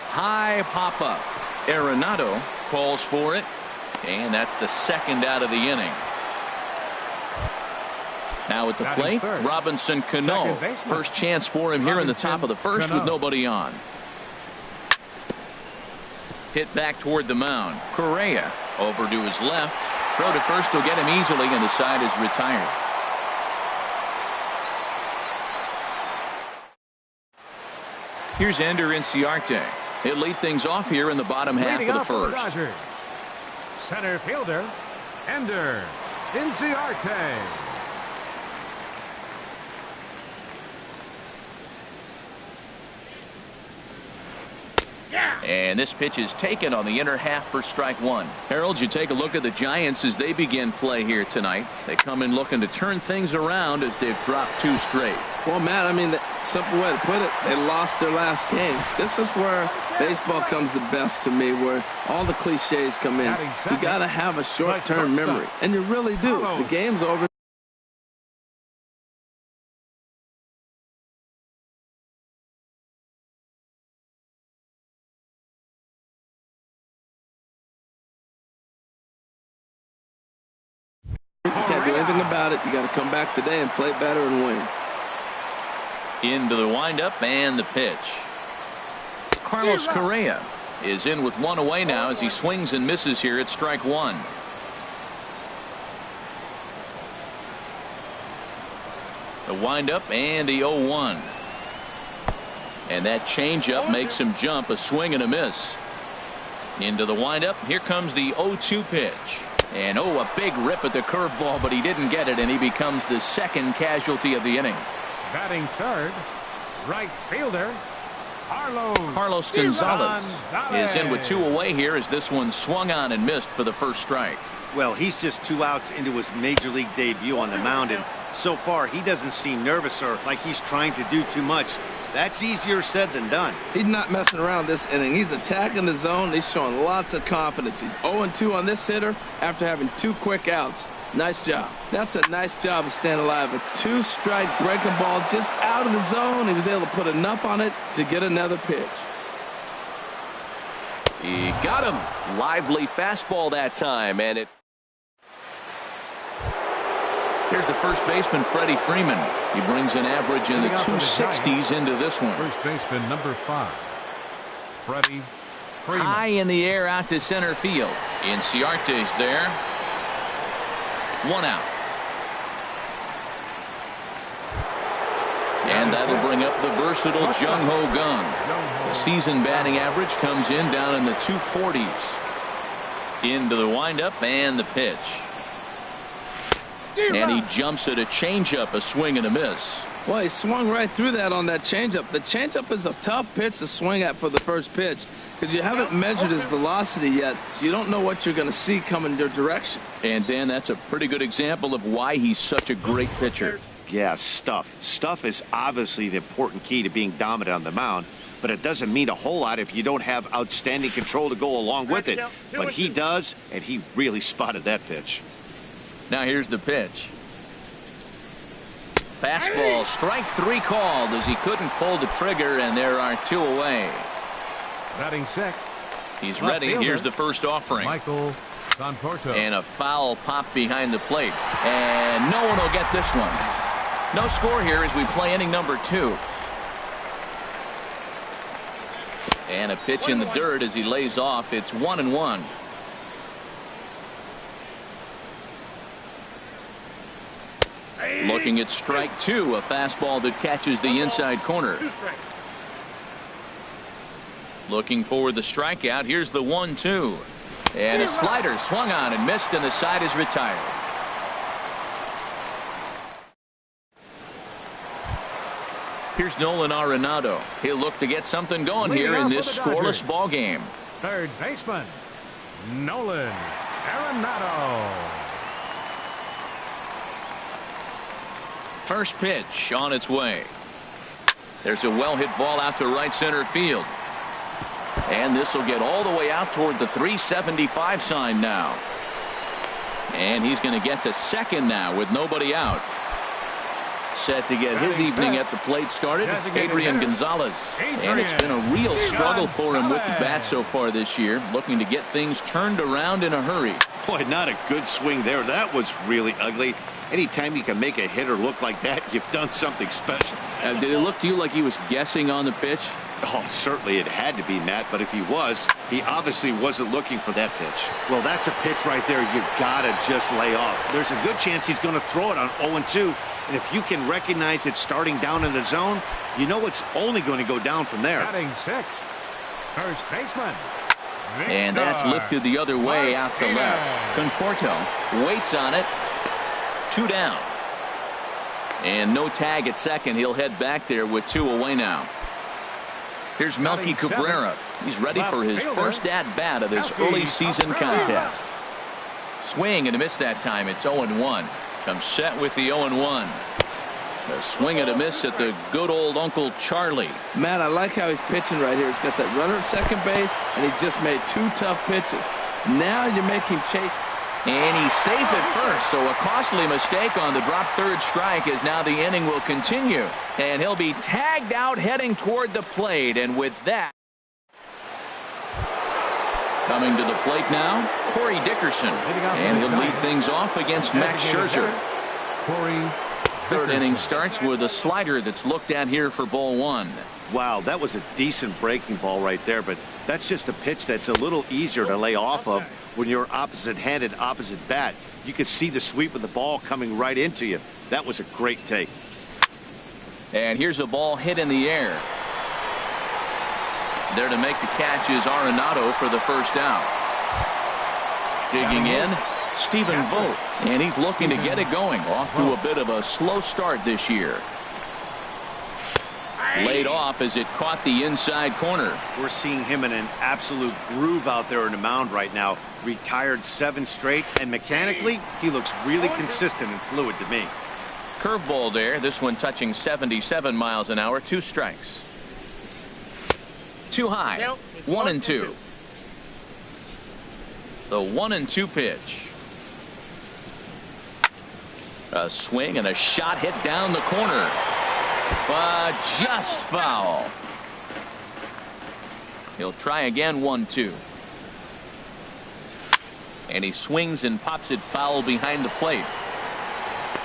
High pop-up. Arenado calls for it, and that's the second out of the inning. Now at the plate, Robinson Cano. First chance for him here in the top of the first with nobody on. Hit back toward the mound. Correa over to his left. Throw to first will get him easily, and the side is retired. Here's Ender Inciarte. He'll lead things off here in the bottom half of the first. Center fielder, Ender Inciarte. And this pitch is taken on the inner half for strike one. Harold, you take a look at the Giants as they begin play here tonight. They come in looking to turn things around as they've dropped two straight. Well, Matt, I mean, the simple way to put it, they lost their last game. This is where baseball comes the best to me, where all the cliches come in. You got to have a short-term memory, and you really do. The game's over. You can't do anything about it. You got to come back today and play better and win. Into the windup and the pitch. Carlos Correa is in with one away now as he swings and misses here at strike one. The windup and the 0-1. And that changeup makes him jump. A swing and a miss. Into the windup. Here comes the 0-2 pitch. And a big rip at the curveball, but he didn't get it, and he becomes the second casualty of the inning. Batting third, right fielder, Carlos Gonzalez is in with two away here as this one swung on and missed for the first strike. Well, he's just 2 outs into his major league debut on the mound, and so far he doesn't seem nervous or like he's trying to do too much. That's easier said than done. He's not messing around this inning. He's attacking the zone. He's showing lots of confidence. He's 0-2 on this hitter after having 2 quick outs. Nice job. That's a nice job of staying alive. A 2-strike breaking ball just out of the zone. He was able to put enough on it to get another pitch. He got him. Lively fastball that time, and it. Here's the first baseman, Freddie Freeman. He brings an average in the 260s into this one. First baseman number 5, Freddie Freeman. High in the air out to center field. Inciarte's there. 1 out. And that'll bring up the versatile Jung-Ho Kang. The season batting average comes in down in the 240s. Into the windup and the pitch. And he jumps at a changeup, a swing and a miss. Well, he swung right through that on that changeup. The changeup is a tough pitch to swing at for the first pitch because you haven't measured his velocity yet, so you don't know what you're going to see coming your direction. And Dan, that's a pretty good example of why he's such a great pitcher. Yeah, stuff. Stuff is obviously the important key to being dominant on the mound, but it doesn't mean a whole lot if you don't have outstanding control to go along with it. But he does, and he really spotted that pitch. Now here's the pitch. Fastball, strike 3 called as he couldn't pull the trigger, and there are 2 away. Batting sixth. He's ready. Here's the first offering. Michael Conforto. And a foul pop behind the plate. And no one will get this one. No score here as we play inning number 2. And a pitch in the dirt as he lays off. It's 1-1. Looking at strike two, a fastball that catches the inside corner. Looking for the strikeout. Here's the 1-2. And a slider swung on and missed, and the side is retired. Here's Nolan Arenado. He'll look to get something going here in this scoreless ball game. Third baseman, Nolan Arenado. First pitch on its way. There's a well-hit ball out to right center field. And this will get all the way out toward the 375 sign now. And he's going to get to second now with nobody out. Set to get his evening at the plate started, Adrian Gonzalez. And it's been a real struggle for him with the bat so far this year, looking to get things turned around in a hurry. Boy, not a good swing there. That was really ugly. Anytime you can make a hitter look like that, you've done something special. Did it look to you like he was guessing on the pitch? Oh, certainly it had to be, Matt, but if he was, he obviously wasn't looking for that pitch. Well, that's a pitch right there you've got to just lay off. There's a good chance he's going to throw it on 0-2, and if you can recognize it starting down in the zone, you know it's only going to go down from there. Batting sixth, first baseman. And that's lifted the other way out to left. Conforto waits on it. 2 down. And no tag at second. He'll head back there with 2 away now. Here's Melky Cabrera. He's ready for his first at-bat of this early season contest. Swing and a miss that time. It's 0-1. Comes set with the 0-1. A swing and a miss at the good old Uncle Charlie. Matt, I like how he's pitching right here. He's got that runner at second base, and he just made 2 tough pitches. Now you make him chase. And he's safe at first, so a costly mistake on the drop third strike as now the inning will continue. And he'll be tagged out heading toward the plate, and with that, coming to the plate now, Corey Dickerson. And he'll lead things off against Max Scherzer. Third inning starts with a slider that's looked at here for ball 1. Wow, that was a decent breaking ball right there, but that's just a pitch that's a little easier to lay off of when you're opposite-handed, opposite bat. You could see the sweep of the ball coming right into you. That was a great take. And here's a ball hit in the air. There to make the catch is Arenado for the first out. Digging in, Stephen Vogt, and he's looking to get it going. Off to a bit of a slow start this year. Laid off as it caught the inside corner. We're seeing him in an absolute groove out there in the mound right now. Retired 7 straight, and mechanically, he looks really consistent and fluid to me. Curveball there. This one touching 77 miles an hour. 2 strikes. Too high. 1-2. The 1-2 pitch. A swing and a shot hit down the corner. But just foul. He'll try again. 1-2. And he swings and pops it foul behind the plate.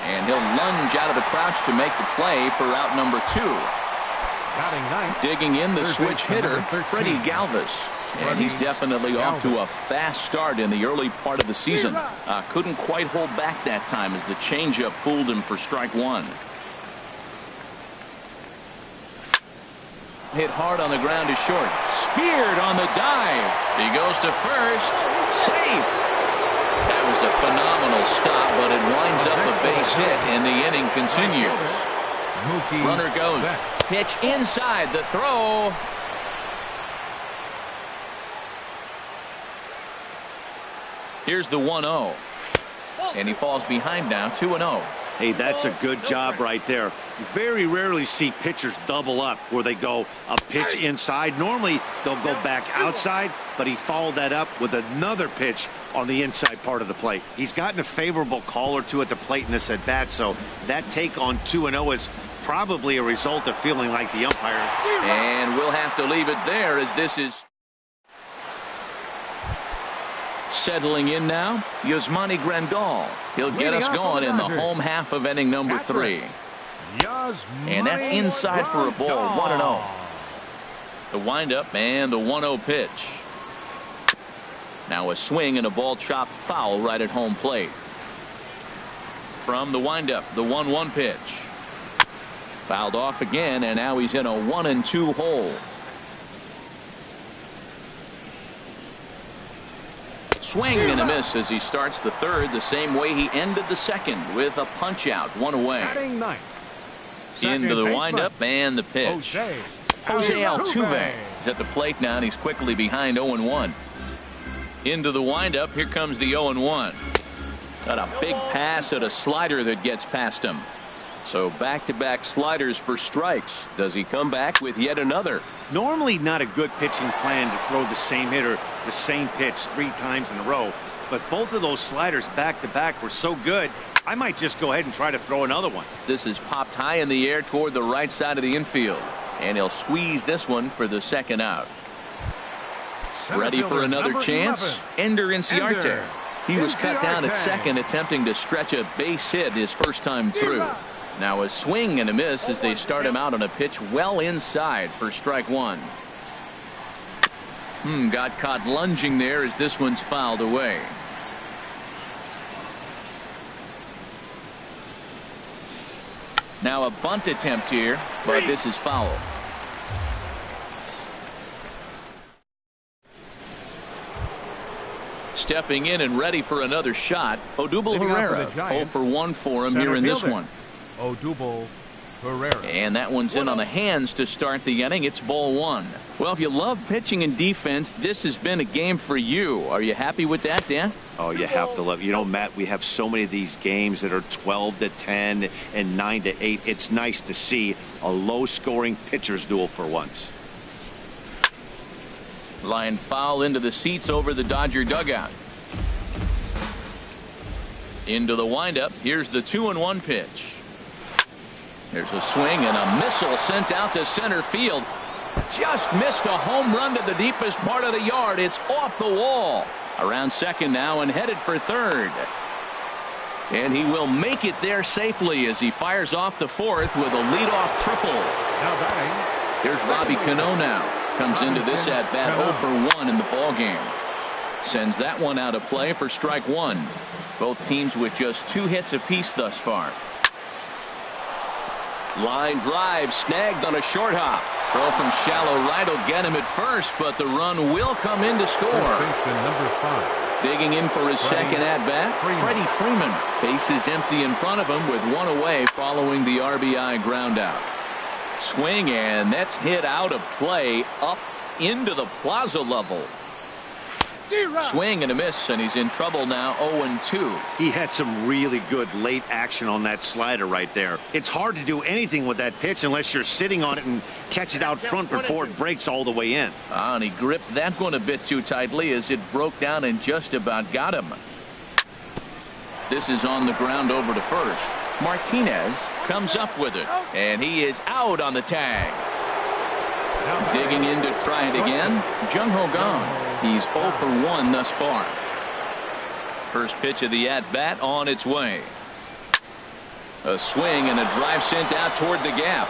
And he'll lunge out of the crouch to make the play for out number 2. Digging in the switch hitter, Freddie Galvis. And he's definitely off to a fast start in the early part of the season. Couldn't quite hold back that time as the changeup fooled him for strike 1. Hit hard on the ground to short. Speared on the dive. He goes to first. Safe. That was a phenomenal stop, but it winds up a base hit, and the inning continues. Runner goes. Pitch inside. The throw. Here's the 1-0. And he falls behind now, 2-0. Hey, that's a good job right there. You very rarely see pitchers double up where they go a pitch inside. Normally, they'll go back outside, but he followed that up with another pitch on the inside part of the plate. He's gotten a favorable call or two at the plate in this at-bat, so that take on 2-0 is probably a result of feeling like the umpire. And we'll have to leave it there as this is settling in now. Yasmani Grandal. He'll get us going in the home half of inning number 3. And that's inside for a ball. 1-0. The windup and the 1-0 pitch. Now a swing and a ball chopped foul right at home plate. From the windup, the 1-1 pitch. Fouled off again, and now he's in a 1-2 hole. Swing and a miss as he starts the third the same way he ended the second, with a punch out, one away. Into the windup and the pitch. Jose Altuve is at the plate now, and he's quickly behind 0-1. Into the windup, here comes the 0-1. Got a big pass at a slider that gets past him. So back-to-back sliders for strikes. Does he come back with yet another? Normally not a good pitching plan to throw the same hitter the same pitch 3 times in a row, but both of those sliders back-to-back were so good, I might just go ahead and try to throw another one. This is popped high in the air toward the right side of the infield, and he'll squeeze this one for the second out. Ready for another chance? Ender Inciarte. He was cut down at second, attempting to stretch a base hit his first time through. Now a swing and a miss as they start him out on a pitch well inside for strike one. Got caught lunging there as this one's fouled away. Now a bunt attempt here, but this is foul. Stepping in and ready for another shot, Odubel Herrera. 0 for 1 for him here in this one. Odubel Herrera. And that one's in on the hands to start the inning. It's ball 1. Well, if you love pitching and defense, this has been a game for you. Are you happy with that, Dan? Oh, you have to love it. You know, Matt, we have so many of these games that are 12-10 and 9-8. It's nice to see a low-scoring pitcher's duel for once. Line foul into the seats over the Dodger dugout. Into the windup. Here's the 2-1 pitch. There's a swing and a missile sent out to center field. Just missed a home run to the deepest part of the yard. It's off the wall. Around second now and headed for third. And he will make it there safely as he fires off the fourth with a leadoff triple. Now batting. Here's Robbie Cano now. Comes into this at bat 0 for 1 in the ball game. Sends that one out of play for strike one. Both teams with just 2 hits apiece thus far. Line drive snagged on a short hop. Throw from shallow right will get him at first, but the run will come in to score. Number 5. Digging in for his second at bat, Freddie Freeman. Base is empty in front of him with 1 away following the RBI ground out. Swing, and that's hit out of play up into the plaza level. Swing and a miss, and he's in trouble now. 0-2. He had some really good late action on that slider right there. It's hard to do anything with that pitch unless you're sitting on it and catch it out front before it breaks all the way in. And he gripped that one a bit too tightly as it broke down and just about got him. This is on the ground over to first. Martinez comes up with it, and he is out on the tag. Digging in to try it again, Jung Ho Kang. He's 0 for 1 thus far. First pitch of the at-bat on its way. A swing and a drive sent out toward the gap.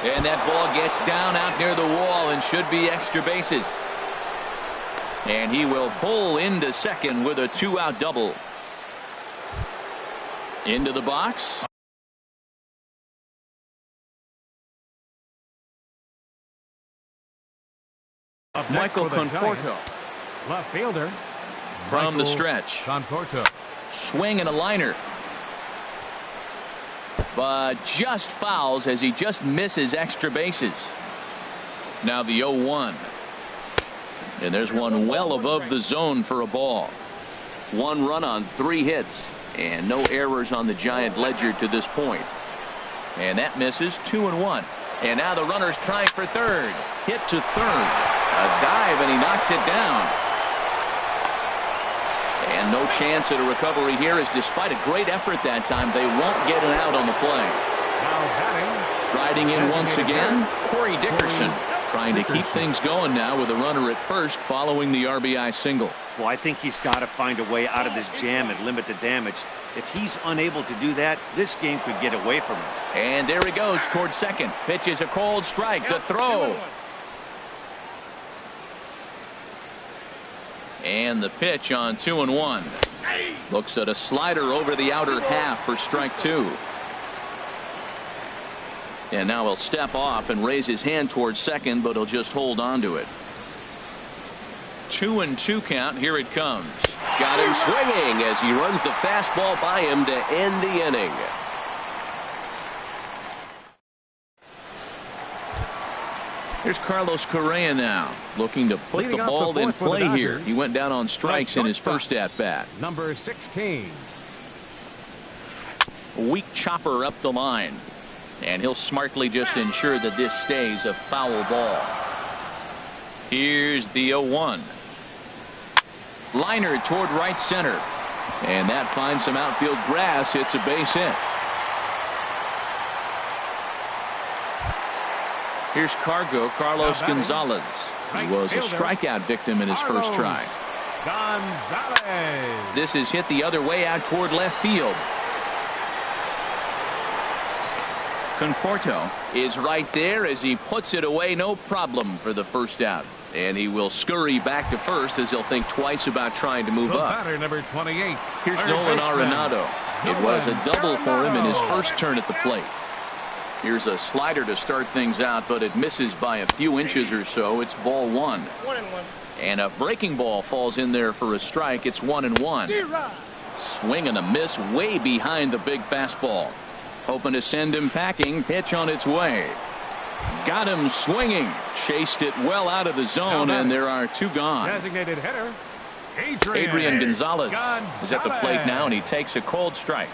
And that ball gets down out near the wall and should be extra bases. And he will pull into second with a 2-out double. Into the box. Michael Conforto. Left fielder. From the stretch. Conforto. Swing and a liner. But just fouls as he just misses extra bases. Now the 0-1. And there's one well above the zone for a ball. 1 run on 3 hits. And no errors on the Giant ledger to this point. And that misses. 2-1. And now the runner's trying for third. Hit to third. A dive, and he knocks it down. And no chance at a recovery here, as despite a great effort that time, they won't get an out on the play. Striding in once again, Corey Dickerson, trying to keep things going now with a runner at first following the RBI single. Well, I think he's got to find a way out of this jam and limit the damage. If he's unable to do that, this game could get away from him. And there he goes towards second. Pitch is a cold strike. The throw. And the pitch on 2-1. Looks at a slider over the outer half for strike 2. And now he'll step off and raise his hand towards second, but he'll just hold on to it. 2-2 count. Here it comes. Got him swinging as he runs the fastball by him to end the inning. Here's Carlos Correa now, looking to put the ball in play here. He went down on strikes in his first at-bat. Number 16. A weak chopper up the line. And he'll smartly just ensure that this stays a foul ball. Here's the 0-1. Liner toward right center. And that finds some outfield grass. It's a base hit. Here's Carlos Gonzalez. He was a strikeout victim in his first try. Gonzalez. This is hit the other way out toward left field. Conforto is right there as he puts it away, no problem for the first out. And he will scurry back to first as he'll think twice about trying to move up. Batter number 28. Here's Nolan Arenado. It was a double for him in his first turn at the plate. Here's a slider to start things out, but it misses by a few inches or so. It's ball 1. 1-1. And a breaking ball falls in there for a strike. It's 1-1. Swing and a miss way behind the big fastball. Hoping to send him packing. Pitch on its way. Got him swinging. Chased it well out of the zone, and there are 2 gone. Designated hitter, Adrian Gonzalez is at the plate now, and he takes a cold strike.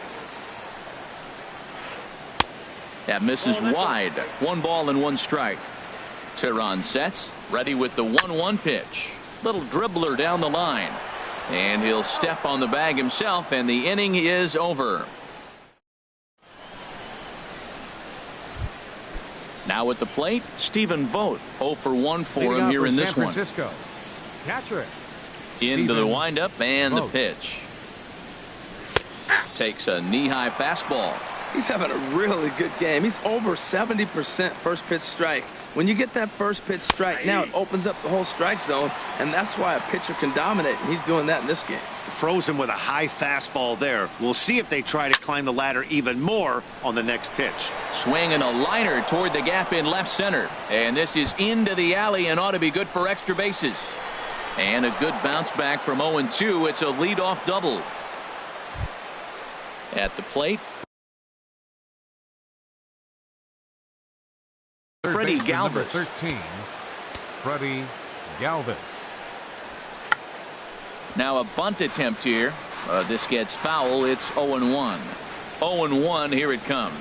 That misses wide. 1 ball and 1 strike. Teheran sets, ready with the 1-1 pitch. Little dribbler down the line. And he'll step on the bag himself, and the inning is over. Now at the plate, Stephen Vogt. 0 for 1 for him here in this one. Catcher. Into the windup and the pitch. Takes a knee-high fastball. He's having a really good game. He's over 70% first pitch strike. When you get that first pitch strike, now it opens up the whole strike zone, and that's why a pitcher can dominate, and he's doing that in this game. Frozen with a high fastball there. We'll see if they try to climb the ladder even more on the next pitch. Swing and a liner toward the gap in left center. And this is into the alley and ought to be good for extra bases. And a good bounce back from 0-2. It's a leadoff double. At the plate, Freddie Galvis. 13. Freddie Galvis. Now a bunt attempt here. This gets foul. It's 0-1. 0-1. Here it comes.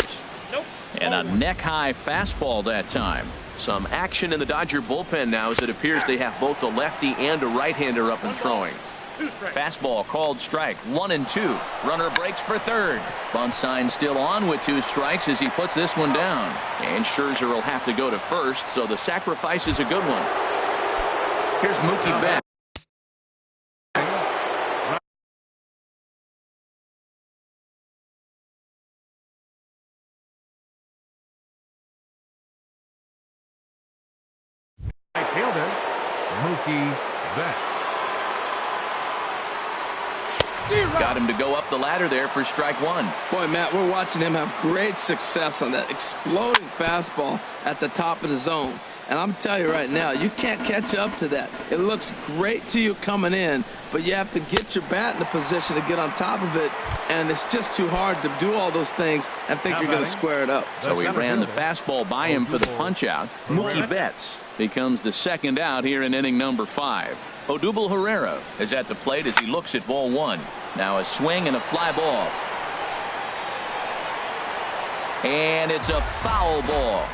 Nope. And a neck-high fastball that time. Some action in the Dodger bullpen now as it appears they have both a lefty and a right-hander up and throwing. Fastball called strike. 1-2. Runner breaks for third. Bunt sign still on with 2 strikes as he puts this one down. And Scherzer will have to go to first, so the sacrifice is a good one. Here's Mookie Betts. Fielder, Mookie Betts. Got him to go up the ladder there for strike 1. Boy, Matt, we're watching him have great success on that exploding fastball at the top of the zone. And I'm telling you right now, you can't catch up to that. It looks great to you coming in, but you have to get your bat in a position to get on top of it, and it's just too hard to do all those things and think you're going to square it up. So he ran the fastball by him for the punch-out. Mookie Betts becomes the second out here in inning number 5. Odubel Herrera is at the plate as he looks at ball 1. Now a swing and a fly ball. And it's a foul ball.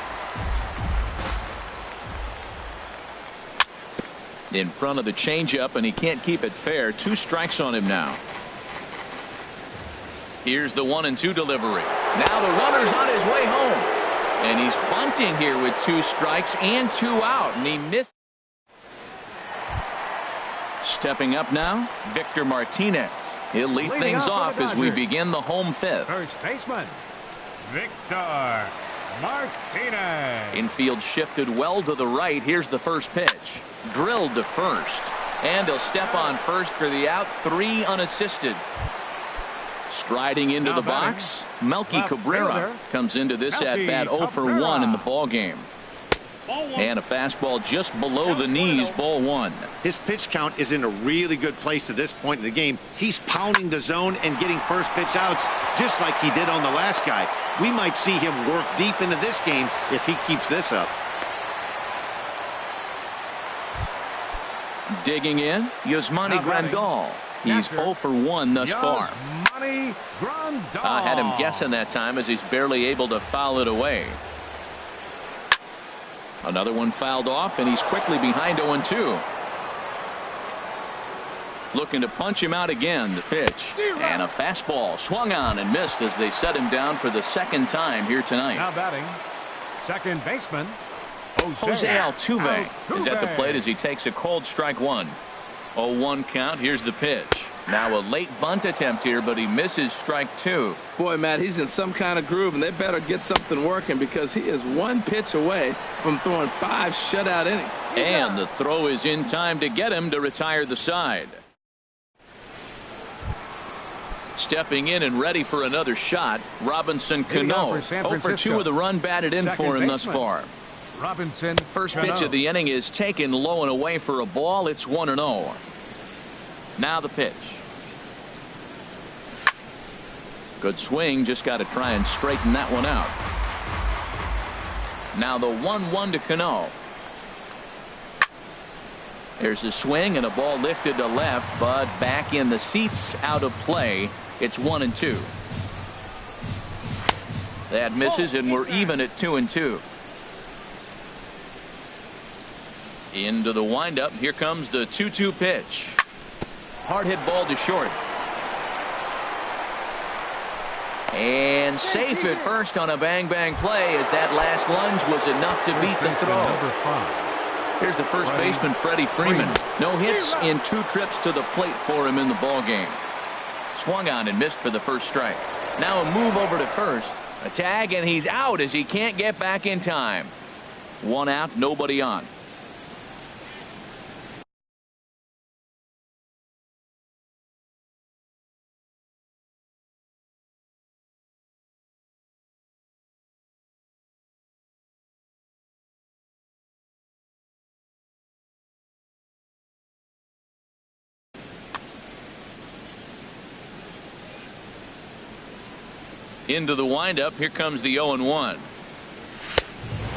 In front of the changeup, and he can't keep it fair. 2 strikes on him now. Here's the 1-2 delivery. Now the runner's on his way home. And he's bunting here with 2 strikes and 2 out, and he missed. Stepping up now, Victor Martinez. He'll lead things off as we begin the home 5th. First baseman, Victor Martinez. Infield shifted well to the right. Here's the first pitch. Drilled to first. And he'll step on first for the out. 3 unassisted. Striding into the box, Melky Cabrera comes into this at bat 0 for 1 in the ball game. And a fastball just below the knees, ball 1. His pitch count is in a really good place at this point in the game. He's pounding the zone and getting first pitch outs just like he did on the last guy. We might see him work deep into this game if he keeps this up. Digging in, Yasmani Grandal. He's 0 for 1 thus far. Had him guessing that time as he's barely able to foul it away. Another one fouled off, and he's quickly behind 0-2. Looking to punch him out again. The pitch. And a fastball swung on and missed as they set him down for the second time here tonight. Now batting, second baseman, Jose Altuve is at the plate as he takes a cold strike 1. 0-1 count. Here's the pitch. Now a late bunt attempt here, but he misses strike 2. Boy, Matt, he's in some kind of groove, and they better get something working because he is 1 pitch away from throwing 5 shutout innings. And the throw is in time to get him to retire the side. Stepping in and ready for another shot, Robinson Cano. 0 for 2 with a run batted in for him thus far. Robinson. First pitch of the inning is taken low and away for a ball. It's 1-0. Now the pitch. Good swing. Just got to try and straighten that one out. Now the 1-1 to Cano. There's a swing and a ball lifted to left, but back in the seats, out of play. It's 1-2. That misses, and we're even at 2-2. Into the windup. Here comes the 2-2 pitch. Hard hit ball to short. And safe at first on a bang-bang play as that last lunge was enough to beat the throw. Here's the first baseman, Freddie Freeman. No hits in 2 trips to the plate for him in the ball game. Swung on and missed for the first strike. Now a move over to first. A tag, and he's out as he can't get back in time. 1 out, nobody on. Into the windup. Here comes the 0-1.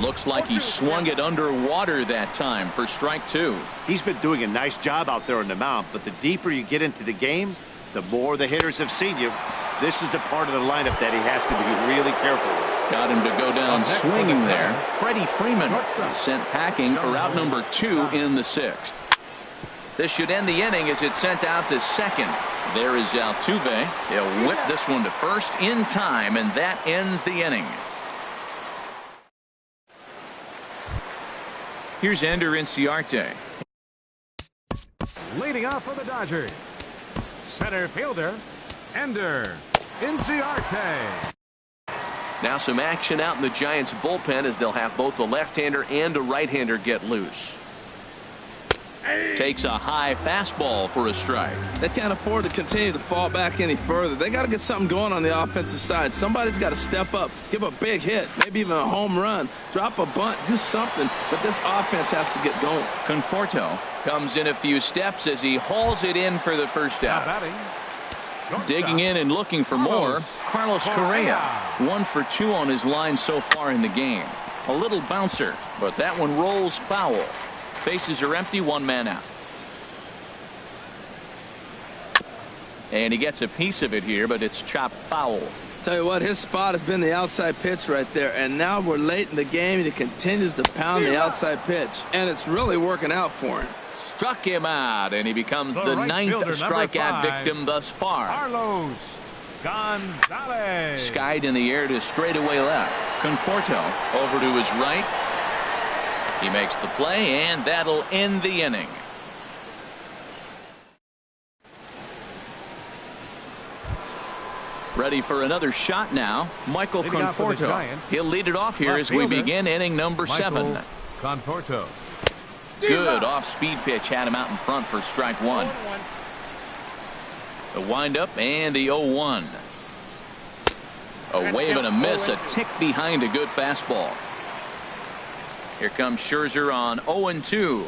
Looks like he swung it underwater that time for strike 2. He's been doing a nice job out there on the mound, but the deeper you get into the game, the more the hitters have seen you. This is the part of the lineup that he has to be really careful with. Got him to go down swinging there. Freddie Freeman sent packing for out number 2 in the 6th. This should end the inning as it's sent out to second. There is Altuve. He'll whip this one to first in time, and that ends the inning. Here's Ender Inciarte. Leading off for the Dodgers, center fielder, Ender Inciarte. Now some action out in the Giants bullpen as they'll have both the left-hander and a right-hander get loose. Takes a high fastball for a strike. They can't afford to continue to fall back any further. They got to get something going on the offensive side. Somebody's got to step up, give a big hit, maybe even a home run, drop a bunt, do something. But this offense has to get going. Conforto comes in a few steps as he hauls it in for the first out. Digging in and looking for more, Carlos Correa. 1 for 2 on his line so far in the game. A little bouncer, but that one rolls foul. Bases are empty, 1 man out. And he gets a piece of it here, but it's chopped foul. Tell you what, his spot has been the outside pitch right there, and now we're late in the game and he continues to pound the outside pitch, and it's really working out for him. Struck him out, and he becomes the 9th strikeout victim thus far. Carlos Gonzalez. Skied in the air to straightaway left. Conforto over to his right. He makes the play, and that'll end the inning. Ready for another shot now, Michael Conforto. He'll lead it off here as we begin inning number 7. Conforto. Good off-speed pitch had him out in front for strike one. The windup and the 0-1. A wave and a miss, a tick behind a good fastball. Here comes Scherzer on 0-2.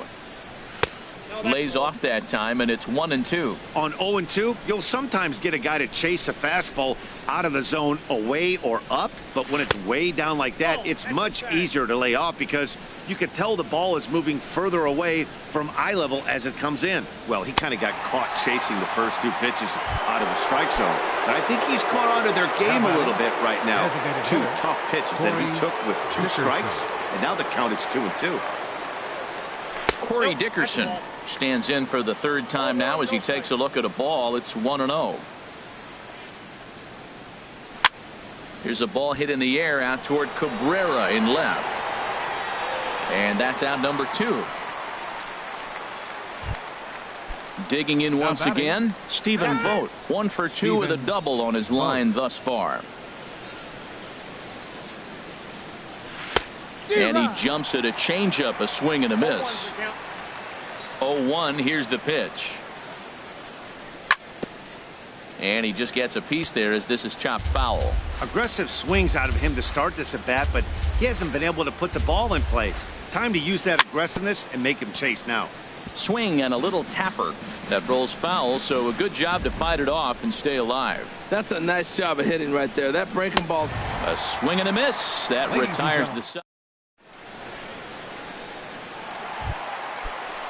Lays off that time, and it's 1-2. On 0-2, you'll sometimes get a guy to chase a fastball out of the zone away or up, but when it's way down like that, it's much easier to lay off because you can tell the ball is moving further away from eye level as it comes in. Well, he kind of got caught chasing the first two pitches out of the strike zone, but I think he's caught on to their game a little bit right now. Two tough pitches that he took with two strikes, and now the count is 2-2. Corey Dickerson stands in for the third time now as he takes a look at a ball. It's 1-0. Here's a ball hit in the air out toward Cabrera in left. And that's out number 2. Digging in once again, Stephen Vogt. 1 for 2 with a double on his line thus far. And he jumps at a changeup, a swing and a miss. 0-1, here's the pitch. And he just gets a piece there as this is chopped foul. Aggressive swings out of him to start this at bat, but he hasn't been able to put the ball in play. Time to use that aggressiveness and make him chase now. Swing and a little tapper that rolls foul, so a good job to fight it off and stay alive. That's a nice job of hitting right there. That breaking ball. A swing and a miss that retires the side.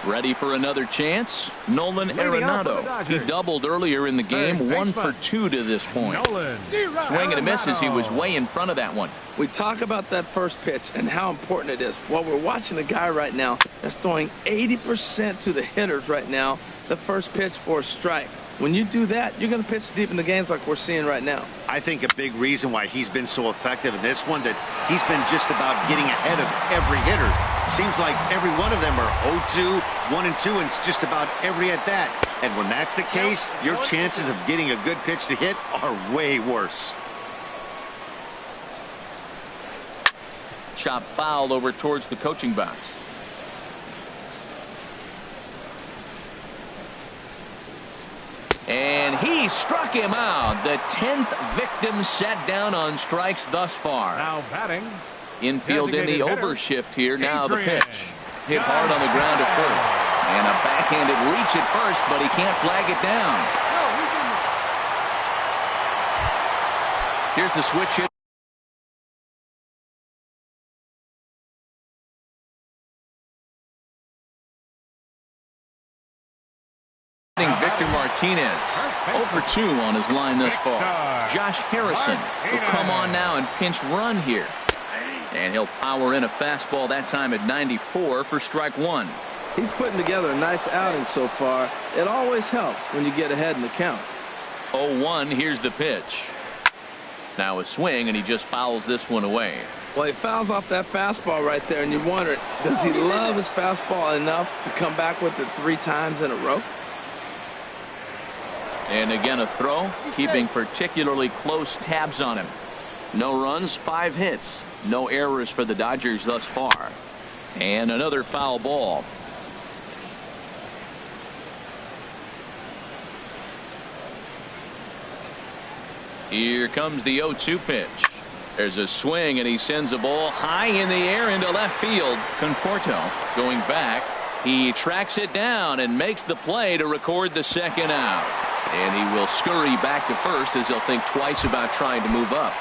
Ready for another chance? Nolan Arenado. He doubled earlier in the game. 1 for 2 to this point. Swing and a miss as he was way in front of that one. We talk about that first pitch and how important it is. Well, we're watching a guy right now that's throwing 80% to the hitters right now. The first pitch for a strike. When you do that, you're going to pitch deep in the games like we're seeing right now. I think a big reason why he's been so effective in this one, that he's been just about getting ahead of every hitter. Seems like every one of them are 0-2, 1-2, and it's just about every at bat. And when that's the case, your chances of getting a good pitch to hit are way worse. Chop foul over towards the coaching box. And he struck him out. The 10th victim set down on strikes thus far. Now batting. Infield in the overshift here. Now the pitch. Hit hard on the ground at first. And a backhanded reach at first, but he can't flag it down. Here's the switch hit. Victor Martinez 0 for 2 on his line thus far. Josh Harrison will come on now and pinch run here. And he'll power in a fastball that time at 94 for strike 1. He's putting together a nice outing so far. It always helps when you get ahead in the count. 0-1, here's the pitch. Now a swing, and he just fouls this one away. Well, he fouls off that fastball right there, and you wonder, does he love his fastball enough to come back with it 3 times in a row? And again a throw, keeping particularly close tabs on him. No runs, 5 hits. No errors for the Dodgers thus far. And another foul ball. Here comes the 0-2 pitch. There's a swing, and he sends a ball high in the air into left field. Conforto going back. He tracks it down and makes the play to record the second out. And he will scurry back to first as he'll think twice about trying to move up.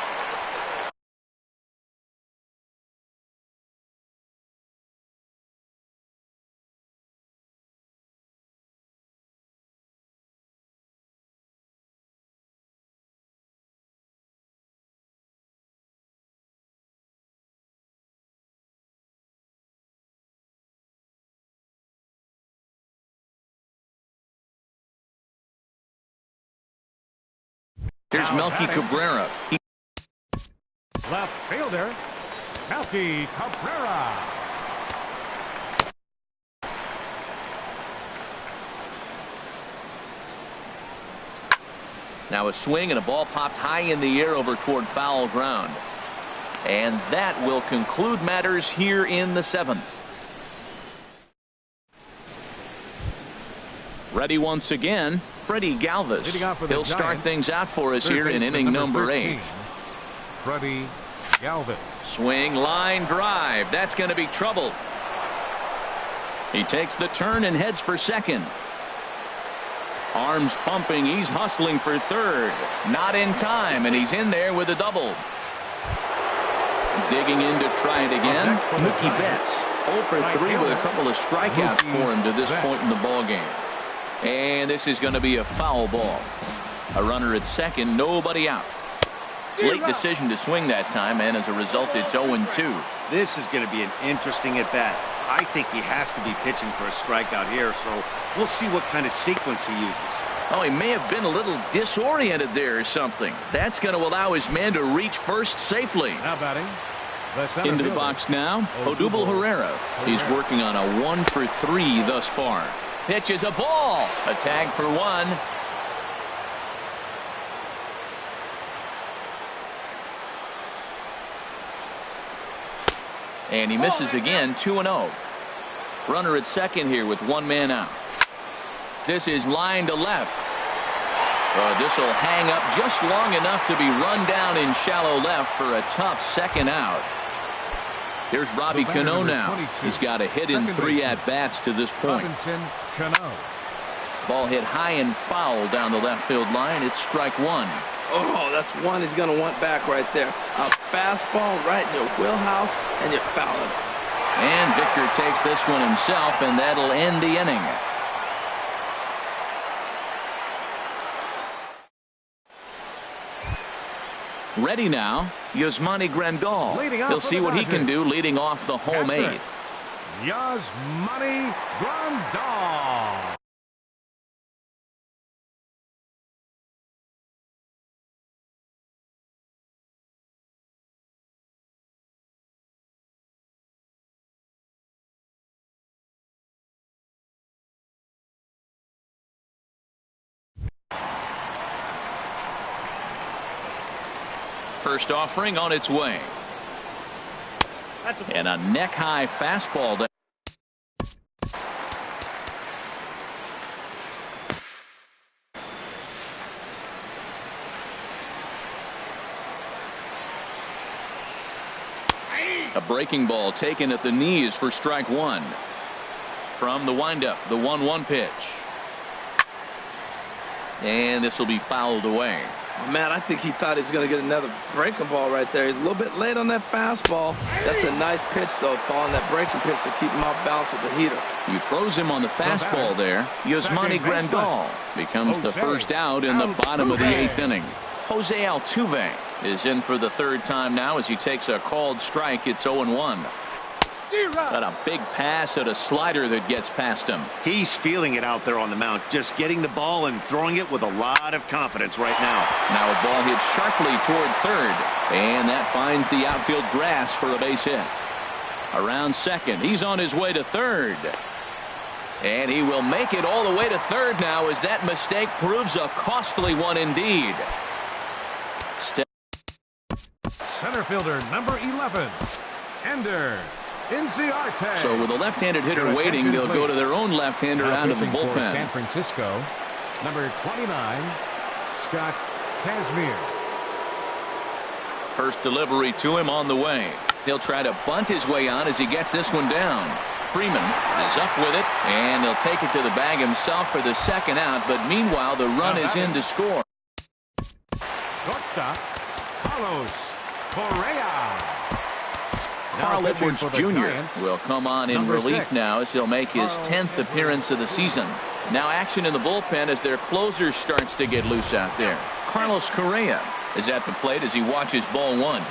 Here's Melky Cabrera. Left fielder, Melky Cabrera. Now a swing and a ball popped high in the air over toward foul ground. And that will conclude matters here in the 7th. Ready once again, Freddie Galvis. He'll start things out for us here in inning number 8. Freddie Galvis. Swing, line drive. That's going to be trouble. He takes the turn and heads for second. Arms pumping. He's hustling for third. Not in time, and he's in there with a double. Digging in to try it again. Mookie Betts 0 for 3 with a couple of strikeouts for him to this point in the ballgame. And this is going to be a foul ball. A runner at second, nobody out. Late decision to swing that time, and as a result, it's 0-2. This is going to be an interesting at-bat. I think he has to be pitching for a strikeout here, so we'll see what kind of sequence he uses. Oh, he may have been a little disoriented there or something. That's going to allow his man to reach first safely. Now batting. Into the box now, Odubel Herrera. He's working on a 1 for 3 thus far. Pitch is a ball. A tag for 1. And he misses again, 2-0. Runner at second here with 1 man out. This is line to left. This will hang up just long enough to be run down in shallow left for a tough second out. Here's Robbie Cano now. He's got a hit in 3 at-bats to this point. Ball hit high and foul down the left field line. It's strike 1. Oh, that's one he's going to want back right there. A fastball right in your wheelhouse, and you're fouling. And Victor takes this one himself, and that'll end the inning. Ready now, Yasmani Grandal. He'll see what he can do leading off the home 8th. Yasmani Grandal. First offering on its way. And a neck-high fastball. A breaking ball taken at the knees for strike 1. From the windup, the 1-1 pitch. And this will be fouled away. Man, I think he thought he was going to get another breaking ball right there. He's a little bit late on that fastball. That's a nice pitch, though, following that breaking pitch to keep him off balance with the heater. You froze him on the fastball there. Yasmani Grandal becomes the first out in the bottom of the 8th inning. Jose Altuve is in for the 3rd time now as he takes a called strike. It's 0-1. Got a big pass at a slider that gets past him. He's feeling it out there on the mound, just getting the ball and throwing it with a lot of confidence right now. Now a ball hit sharply toward third, and that finds the outfield grass for a base hit. Around second, he's on his way to third. And he will make it all the way to third now as that mistake proves a costly one indeed. Center fielder number 11, Ender. So with a left-handed hitter waiting, they'll go to their own left-hander out of the bullpen. San Francisco, number 29, Scott Kazmir. First delivery to him on the way. He'll try to bunt his way on as he gets this one down. Freeman is up with it, and he'll take it to the bag himself for the second out. But meanwhile, the run is in to score. Shortstop, Carlos Correa. Carl Edwards Jr. will come on in relief now as he'll make his 10th appearance of the season. Now action in the bullpen as their closer starts to get loose out there. Carlos Correa is at the plate as he watches ball 1.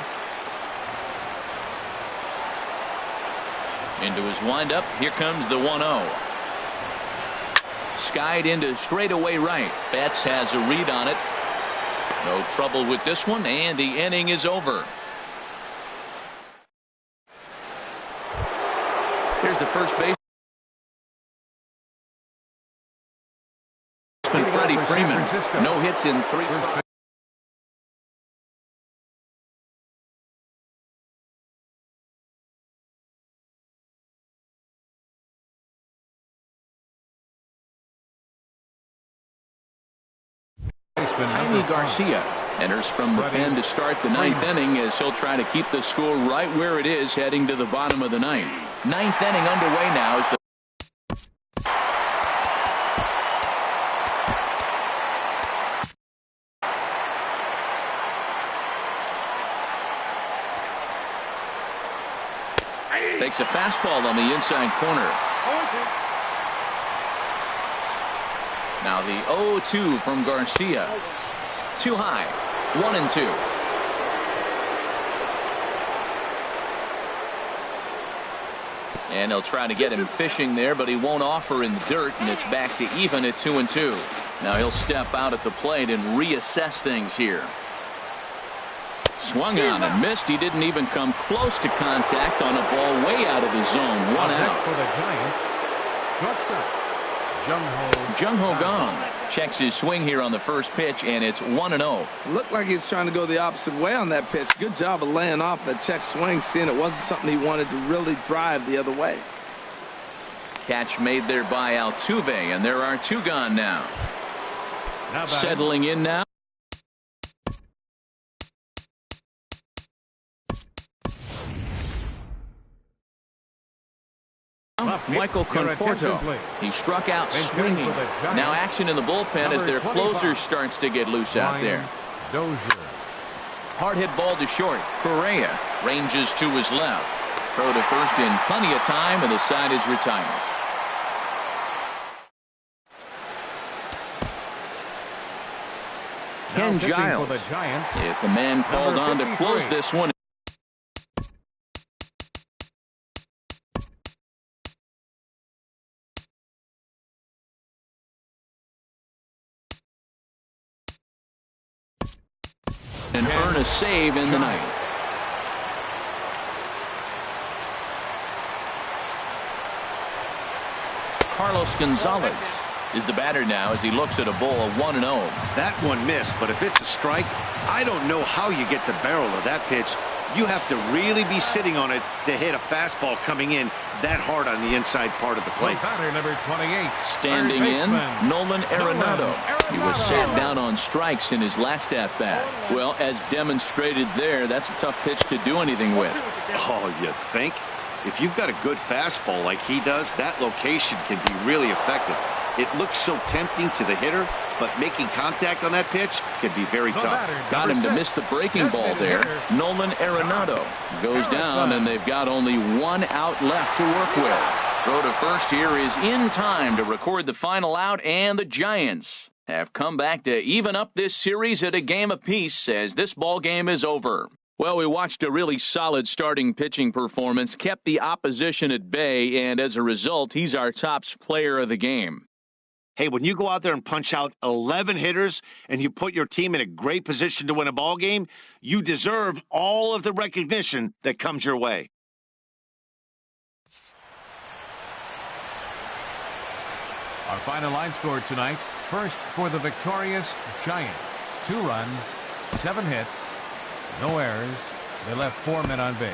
Into his windup. Here comes the 1-0. Skied into straightaway right. Betts has a read on it. No trouble with this one, and the inning is over. Here's the first baseman, Freddie Freeman. No hits in 3. baseman, Jaime number 5. Garcia enters from the pen to start the ninth inning as he'll try to keep the score right where it is heading to the bottom of the ninth. Ninth inning underway now as the takes a fastball on the inside corner. 0-2. Now the 0-2 from Garcia. Too high. 1-2. And he'll try to get him fishing there, but he won't offer in the dirt, and it's back to even at 2-2. Now he'll step out at the plate and reassess things here. Swung on and missed. He didn't even come close to contact on a ball way out of the zone. One out. For the Giants, shortstop Jung-Ho Gong checks his swing here on the first pitch, and it's 1-0. Looked like he's trying to go the opposite way on that pitch. Good job of laying off that check swing, seeing it wasn't something he wanted to really drive the other way. Catch made there by Altuve, and there are 2 gone now. Settling in now. Michael Conforto. He struck out swinging. Now action in the bullpen as their closer starts to get loose out there. Hard hit ball to short. Correa ranges to his left. Throw to first in plenty of time, and the side is retired. Ken Giles is the man called on to close this one. And earn a save in the ninth. Carlos Gonzalez is the batter now as he looks at a ball of 1-0. That one missed, but if it's a strike, I don't know how you get the barrel of that pitch. You have to really be sitting on it to hit a fastball coming in that hard on the inside part of the plate. Number 28, standing in, Nolan Arenado. He was sat down on strikes in his last at-bat. Well, as demonstrated there, that's a tough pitch to do anything with. Oh, you think? If you've got a good fastball like he does, that location can be really effective. It looks so tempting to the hitter, but making contact on that pitch can be very tough. Got him to miss the breaking ball there. Nolan Arenado goes down, and they've got only 1 out left to work with. Throw to first here is in time to record the final out, and the Giants have come back to even up this series at a game apiece as this ball game is over. Well, we watched a really solid starting pitching performance, kept the opposition at bay, and as a result, he's our top player of the game. Hey, when you go out there and punch out 11 hitters and you put your team in a great position to win a ball game, you deserve all of the recognition that comes your way. Our final line score tonight. First for the victorious Giants. 2 runs, 7 hits, no errors. They left 4 men on base.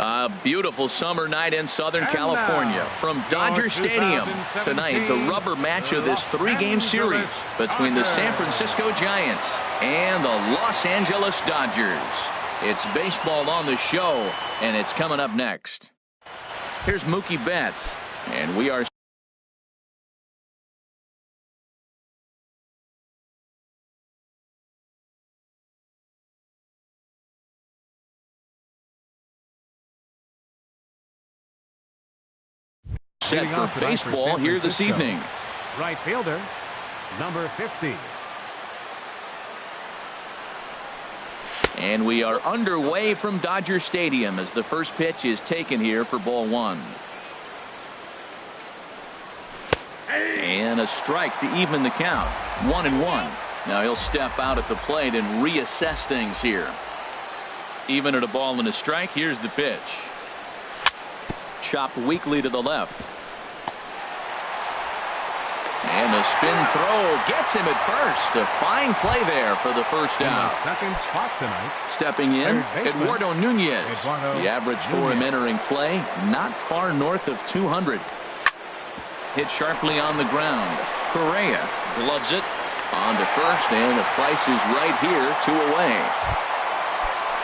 A beautiful summer night in Southern California from Dodger Stadium. Tonight, the rubber match of this three-game series between the San Francisco Giants and the Los Angeles Dodgers. It's baseball on the show, and it's coming up next. Here's Mookie Betts, and we are set for baseball here this evening. Right fielder, number 50. And we are underway from Dodger Stadium as the first pitch is taken here for ball one. And a strike to even the count. 1-1. Now he'll step out at the plate and reassess things here. Even at a ball and a strike, here's the pitch. Chopped weakly to the left. And a spin throw gets him at first. A fine play there for the first out. Second spot tonight. Stepping in, Eduardo Nunez. The average for him entering play, not far north of 200. Hit sharply on the ground. Correa gloves it on to first, and the Price is right here, 2 away.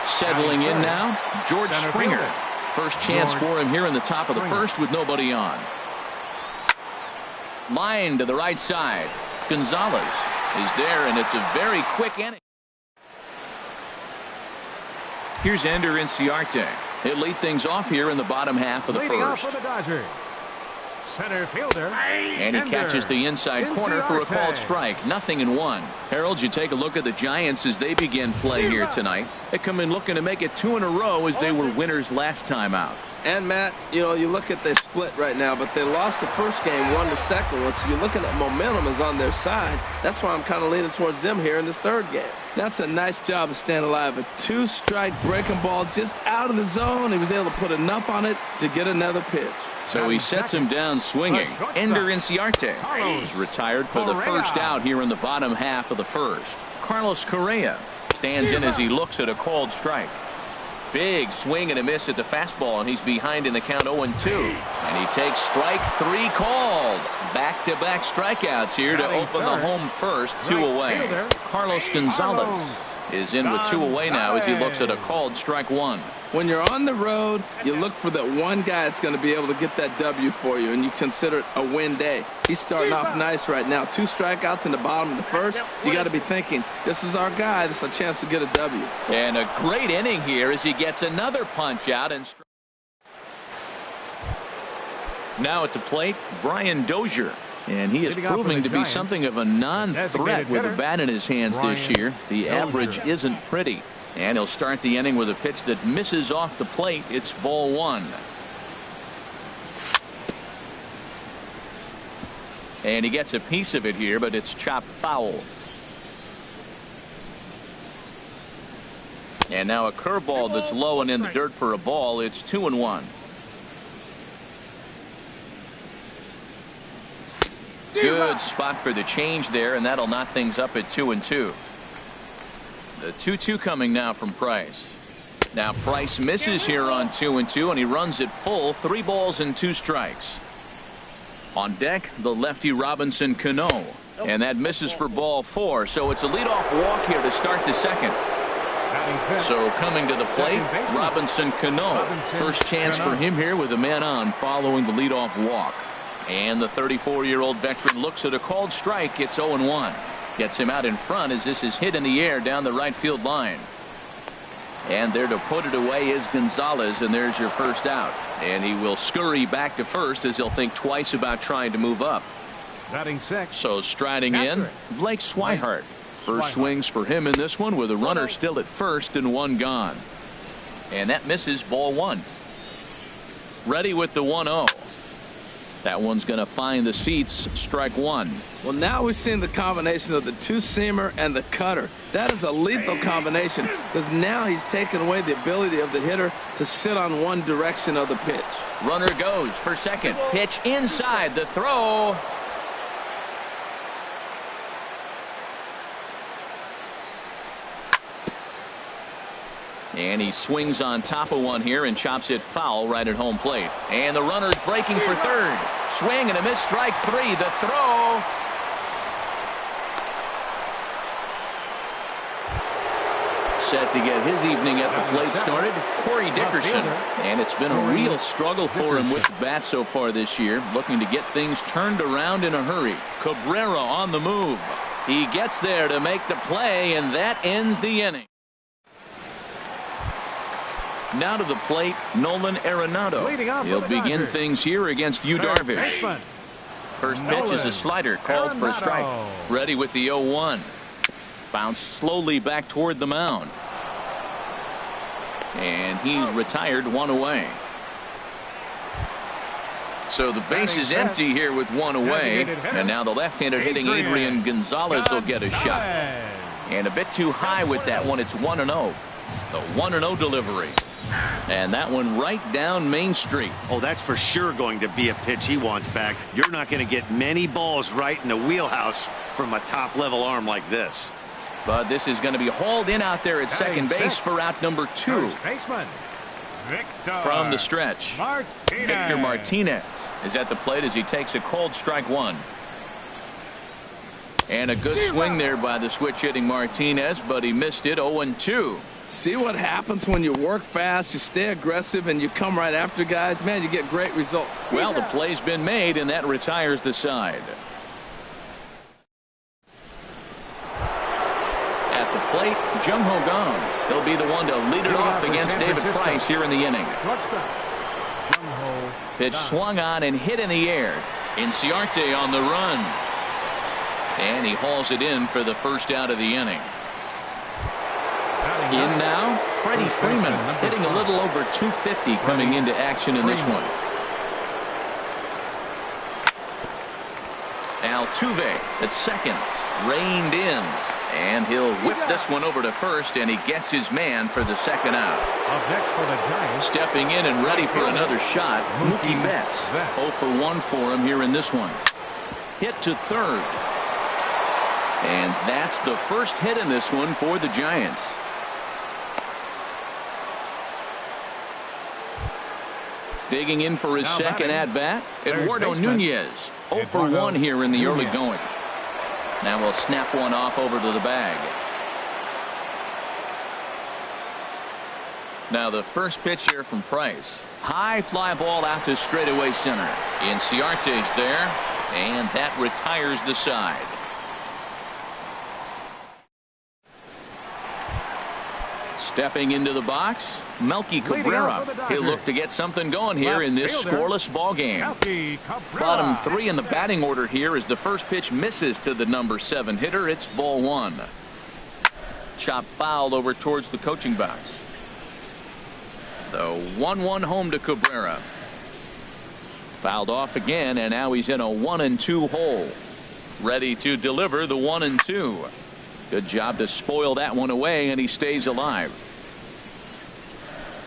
Settling in now, George Springer. First chance for him here in the top of the first with nobody on. Line to the right side. Gonzalez is there, and it's a very quick inning. Here's Ender Inciarte. He'll lead things off here in the bottom half of the first. For the Dodgers. Center fielder. And he catches the inside corner for a called strike. 0-1. Harold, you take a look at the Giants as they begin play here tonight. They come in looking to make it 2 in a row as they were winners last time out. And Matt, you look at the split right now, but they lost the first game, won the second one. So you're looking at momentum is on their side. That's why I'm kind of leaning towards them here in this third game. That's a nice job of staying alive. A 2-strike breaking ball just out of the zone. He was able to put enough on it to get another pitch. So he sets him down swinging. Ender Inciarte is retired for the first out here in the bottom half of the first. Carlos Correa stands in as he looks at a called strike. Big swing and a miss at the fastball, and he's behind in the count 0-2. And he takes strike 3 called. Back-to-back strikeouts here to open the home first, 2 away. Carlos Gonzalez is in with 2 away now as he looks at a called strike 1. When you're on the road, you look for that one guy that's going to be able to get that W for you, and you consider it a win day. He's starting off nice right now. 2 strikeouts in the bottom of the first. You got to be thinking, this is our guy. This is a chance to get a W. And a great inning here as he gets another punch out. And now at the plate, Brian Dozier. And he is proving to be something of a non-threat with a bat in his hands this year. The average isn't pretty. And he'll start the inning with a pitch that misses off the plate. It's ball 1. And he gets a piece of it here, but it's chopped foul. And now a curveball that's low and in the dirt for a ball. It's 2-1. Good spot for the change there, and that'll knot things up at 2-2. The 2-2 coming now from Price. Now Price misses here on 2-2, and he runs it full. 3 balls and 2 strikes. On deck, the lefty Robinson Cano, and that misses for ball 4. So it's a leadoff walk here to start the second. So coming to the plate, Robinson Cano. First chance for him here with a man on following the leadoff walk. And the 34-year-old veteran looks at a called strike. It's 0-1. Gets him out in front as this is hit in the air down the right field line. And there to put it away is Gonzalez, and there's your first out. And he will scurry back to first as he'll think twice about trying to move up. Batting 6. So striding in, Blake Swihart. First swings for him in this one with a runner still at first and 1 gone. And that misses ball 1. Ready with the 1-0. That one's going to find the seats. Strike 1. Well, now we've seen the combination of the 2-seamer and the cutter. That is a lethal combination because now he's taken away the ability of the hitter to sit on one direction of the pitch. Runner goes for second. Pitch inside. The throw. And he swings on top of one here and chops it foul right at home plate. And the runner's breaking for third. Swing and a miss, strike three. The throw. Set to get his evening at the plate started, Corey Dickerson. And it's been a real struggle for him with the bat so far this year, looking to get things turned around in a hurry. Cabrera on the move. He gets there to make the play, and that ends the inning. Now to the plate, Nolan Arenado. He'll begin things here against Yu Darvish. First pitch is a slider called for a strike. Ready with the 0-1. Bounced slowly back toward the mound. And he's retired, one away. So the base is empty here with one away. And now the left-handed hitting Adrian Gonzalez will get a shot. And a bit too high with that one. It's 1-0. The 1-0 delivery. And that one right down Main Street. Oh, that's for sure going to be a pitch he wants back. You're not going to get many balls right in the wheelhouse from a top-level arm like this. But this is going to be hauled in out there at second base for out number 2. From the stretch, Victor Martinez is at the plate as he takes a cold strike one. And a good swing there by the switch-hitting Martinez, but he missed it. 0-2. See what happens when you work fast, you stay aggressive, and you come right after guys? Man, you get great results. Well, the play's been made, and that retires the side. At the plate, Jung-Ho Kang. He'll be the one to lead it off against David Price here in the inning. Pitch swung on and hit in the air. Inciarte on the run. And he hauls it in for the first out of the inning. In now, Freddie Freeman hitting a little over 250 coming into action in this one. Altuve at second, reined in, and he'll whip this one over to first, and he gets his man for the second out. Stepping in and ready for another shot, Mookie Betts. 0 for 1 for him here in this one. Hit to third. And that's the first hit in this one for the Giants. Digging in for his second at-bat, Eduardo Nunez. 0 for 1 here in the early going. Now we'll snap one off over to the bag. Now the first pitch here from Price. High fly ball out to straightaway center. Inciarte's there, and that retires the side. Stepping into the box, Melky Cabrera. He'll look to get something going here in this scoreless ball game. Bottom 3 in the batting order here as the first pitch misses to the number 7 hitter. It's ball 1. Chop foul over towards the coaching box. The 1-1 home to Cabrera. Fouled off again, and now he's in a 1-2 hole. Ready to deliver the 1-2. Good job to spoil that one away, and he stays alive.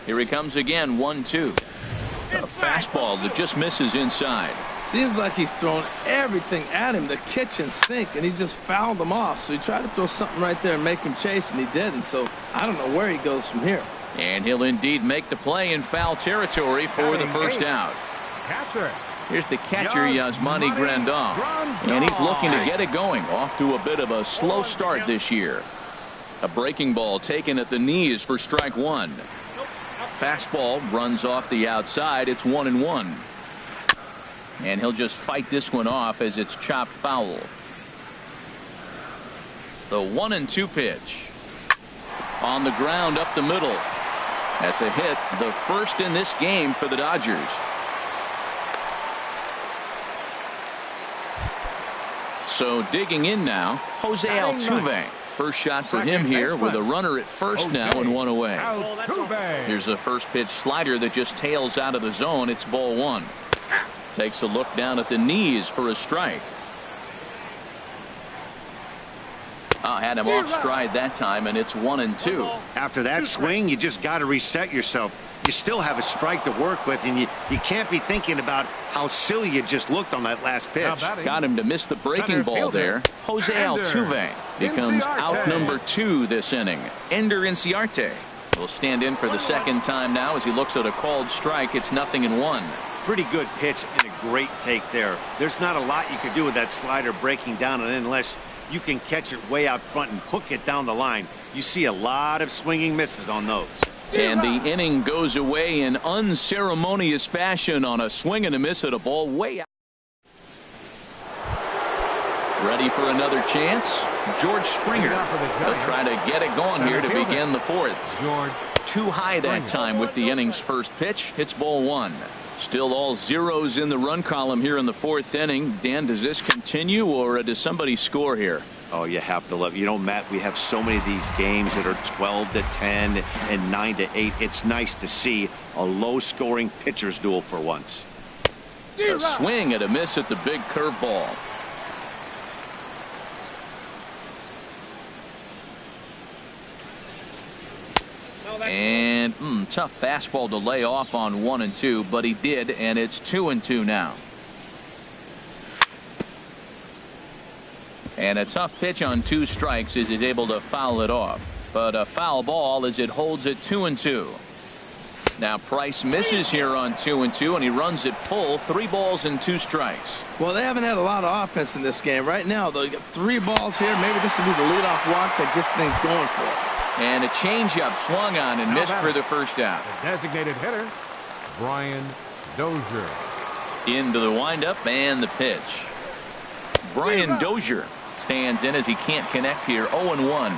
Here he comes again, 1-2. A fastball that just misses inside. Seems like he's thrown everything at him, the kitchen sink, and he just fouled them off. So he tried to throw something right there and make him chase, and he didn't. So I don't know where he goes from here. And he'll indeed make the play in foul territory for the first out. Here's the catcher, Yasmani Grandal. And he's looking to get it going. Off to a bit of a slow start this year. A breaking ball taken at the knees for strike one. Fastball runs off the outside. It's 1-1. And he'll just fight this one off as it's chopped foul. The 1-2 pitch. On the ground up the middle. That's a hit, the first in this game for the Dodgers. So digging in now, Jose Altuve. First shot for him here with a runner at first now and one away. Here's a first pitch slider that just tails out of the zone. It's ball 1. Takes a look down at the knees for a strike. Had him off stride that time, and it's 1-2. After that swing, you just got to reset yourself. You still have a strike to work with, and you can't be thinking about how silly you just looked on that last pitch. Got him to miss the breaking ball there. Jose Altuve becomes out number 2 this inning. Ender Inciarte Will stand in for the second time now as he looks at a called strike. It's 0-1. Pretty good pitch and a great take there. There's not a lot you can do with that slider breaking down, and unless you can catch it way out front and hook it down the line, you see a lot of swinging misses on those. And the inning goes away in unceremonious fashion on a swing and a miss at a ball way out. Ready for another chance. George Springer. He'll try to get it going here to begin the fourth. George. Too high that time with the inning's first pitch. Hits ball one. Still all zeros in the run column here in the fourth inning. Dan, does this continue or does somebody score here? Oh, you have to love. You know, Matt, we have so many of these games that are 12-10 and 9-8. It's nice to see a low-scoring pitcher's duel for once. A swing and a miss at the big curveball. And tough fastball to lay off on 1 and 2, but he did, and it's 2 and 2 now. And a tough pitch on 2 strikes as he's able to foul it off. But a foul ball as it holds it 2 and 2. Now Price misses here on 2 and 2, and he runs it full. 3 balls and 2 strikes. Well, they haven't had a lot of offense in this game. Right now, though, you got 3 balls here. Maybe this will be the leadoff walk that gets things going for it. And a changeup swung on and missed for the first out. The designated hitter, Brian Dozier. Into the windup and the pitch. Brian Dozier stands in as he can't connect here. 0-1.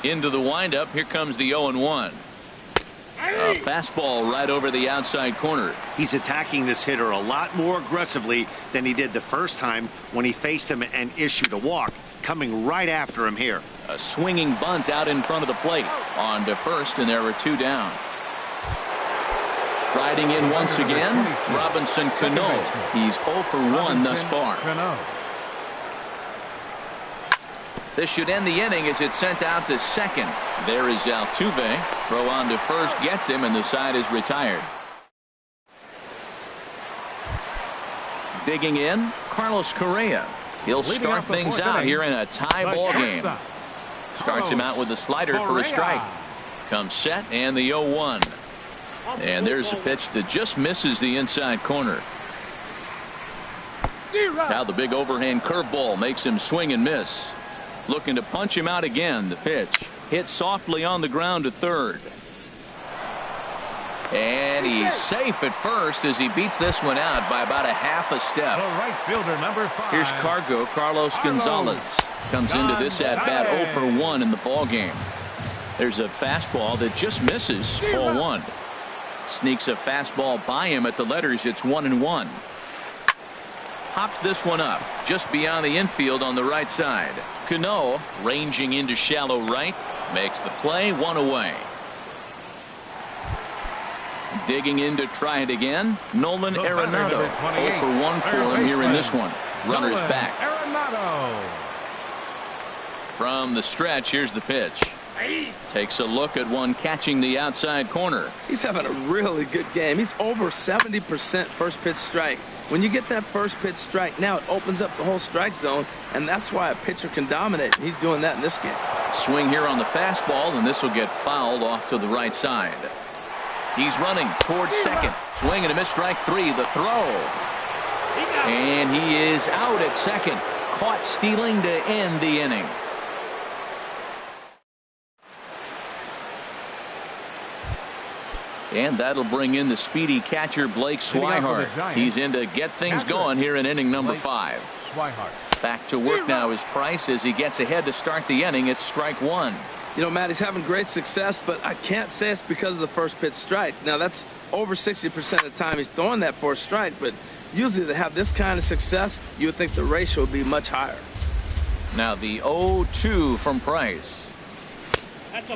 Into the windup. Here comes the 0-1. A fastball right over the outside corner. He's attacking this hitter a lot more aggressively than he did the first time when he faced him and issued a walk. Coming right after him here. A swinging bunt out in front of the plate. On to first, and there were 2 down. Striding in once again, Robinson Cano. He's 0 for 1 thus far. This should end the inning as it's sent out to second. There is Altuve. Throw on to first gets him, and the side is retired. Digging in, Carlos Correa. He'll start things out here in a tie ball game. Starts him out with a slider for a strike. Comes set and the 0-1. And there's a pitch that just misses the inside corner. Now the big overhand curveball makes him swing and miss. Looking to punch him out again. The pitch hit softly on the ground to third. And he's safe at first as he beats this one out by about a half a step. The right fielder, number 5. Here's Carlos Gonzalez. Comes into this at bat 0 for 1 in the ball game. There's a fastball that just misses. Ball 1. Sneaks a fastball by him at the letters. It's 1-1. Pops this one up just beyond the infield on the right side. Cano ranging into shallow right. Makes the play. 1 away. Digging in to try it again. Nolan Arenado. 0 for 1 for him here in this one. Runners back. From the stretch, here's the pitch. Takes a look at one catching the outside corner. He's having a really good game. He's over 70% first pitch strike. When you get that first pitch strike, now it opens up the whole strike zone, and that's why a pitcher can dominate. He's doing that in this game. Swing here on the fastball, and this will get fouled off to the right side. He's running towards second. Swing and a miss, strike 3. The throw. And he is out at second. Caught stealing to end the inning. And that'll bring in the speedy catcher Blake Swihart. He's in to get things going here in inning number 5. Back to work now is Price as he gets ahead to start the inning. It's strike 1. You know, Matt, he's having great success, but I can't say it's because of the first pitch strike. Now, that's over 60% of the time he's throwing that for a strike, but usually to have this kind of success, you would think the ratio would be much higher. Now the 0-2 from Price.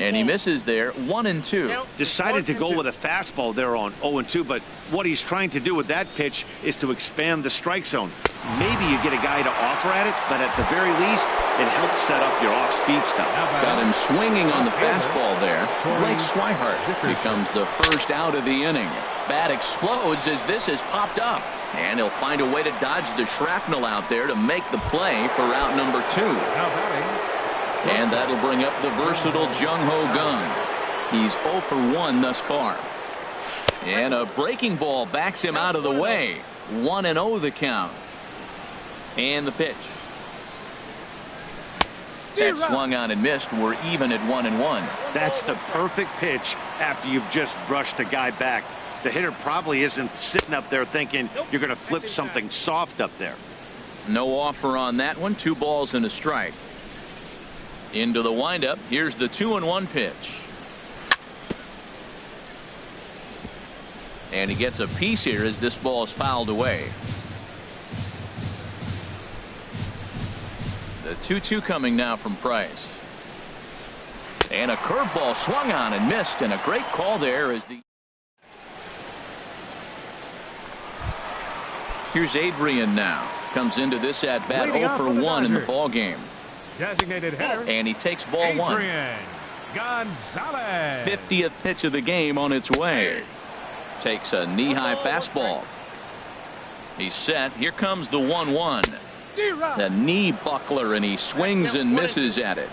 And he misses there. 1-2. Decided to go with a fastball there on 0-2, but what he's trying to do with that pitch is to expand the strike zone. Maybe you get a guy to offer at it, but at the very least, it helps set up your off-speed stuff. Got him swinging on the fastball there. Blake Swihart becomes the first out of the inning. Bat explodes as this has popped up. And he'll find a way to dodge the shrapnel out there to make the play for out number 2. And that'll bring up the versatile Jung Ho Gung. He's 0 for 1 thus far. And a breaking ball backs him out of the way. 1-0 the count. And the pitch. That swung on and missed. We're even at 1-1. That's the perfect pitch after you've just brushed a guy back. The hitter probably isn't sitting up there thinking you're going to flip something soft up there. No offer on that one. 2 balls and a strike. Into the windup. Here's the 2-1 pitch. And he gets a piece here as this ball is fouled away. The 2-2 coming now from Price. And a curveball swung on and missed, and a great call there as the. Here's Adrian now. Comes into this at bat 0 for 1 in the ball game. Designated hitter. And he takes ball 1. Adrian Gonzalez. 50th pitch of the game on its way. Takes a knee-high fastball. He's set. Here comes the 1-1. The knee buckler, and he swings and misses at it.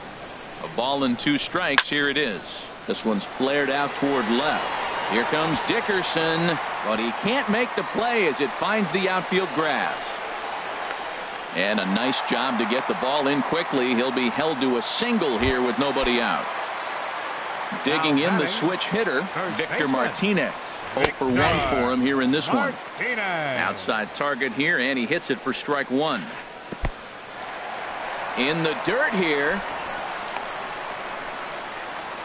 A ball and 2 strikes. Here it is. This one's flared out toward left. Here comes Dickerson, but he can't make the play as it finds the outfield grass. And a nice job to get the ball in quickly. He'll be held to a single here with nobody out. Digging in the switch hitter, Victor Martinez. 0 for 1 for him here in this one. Outside target here, and he hits it for strike 1. In the dirt here.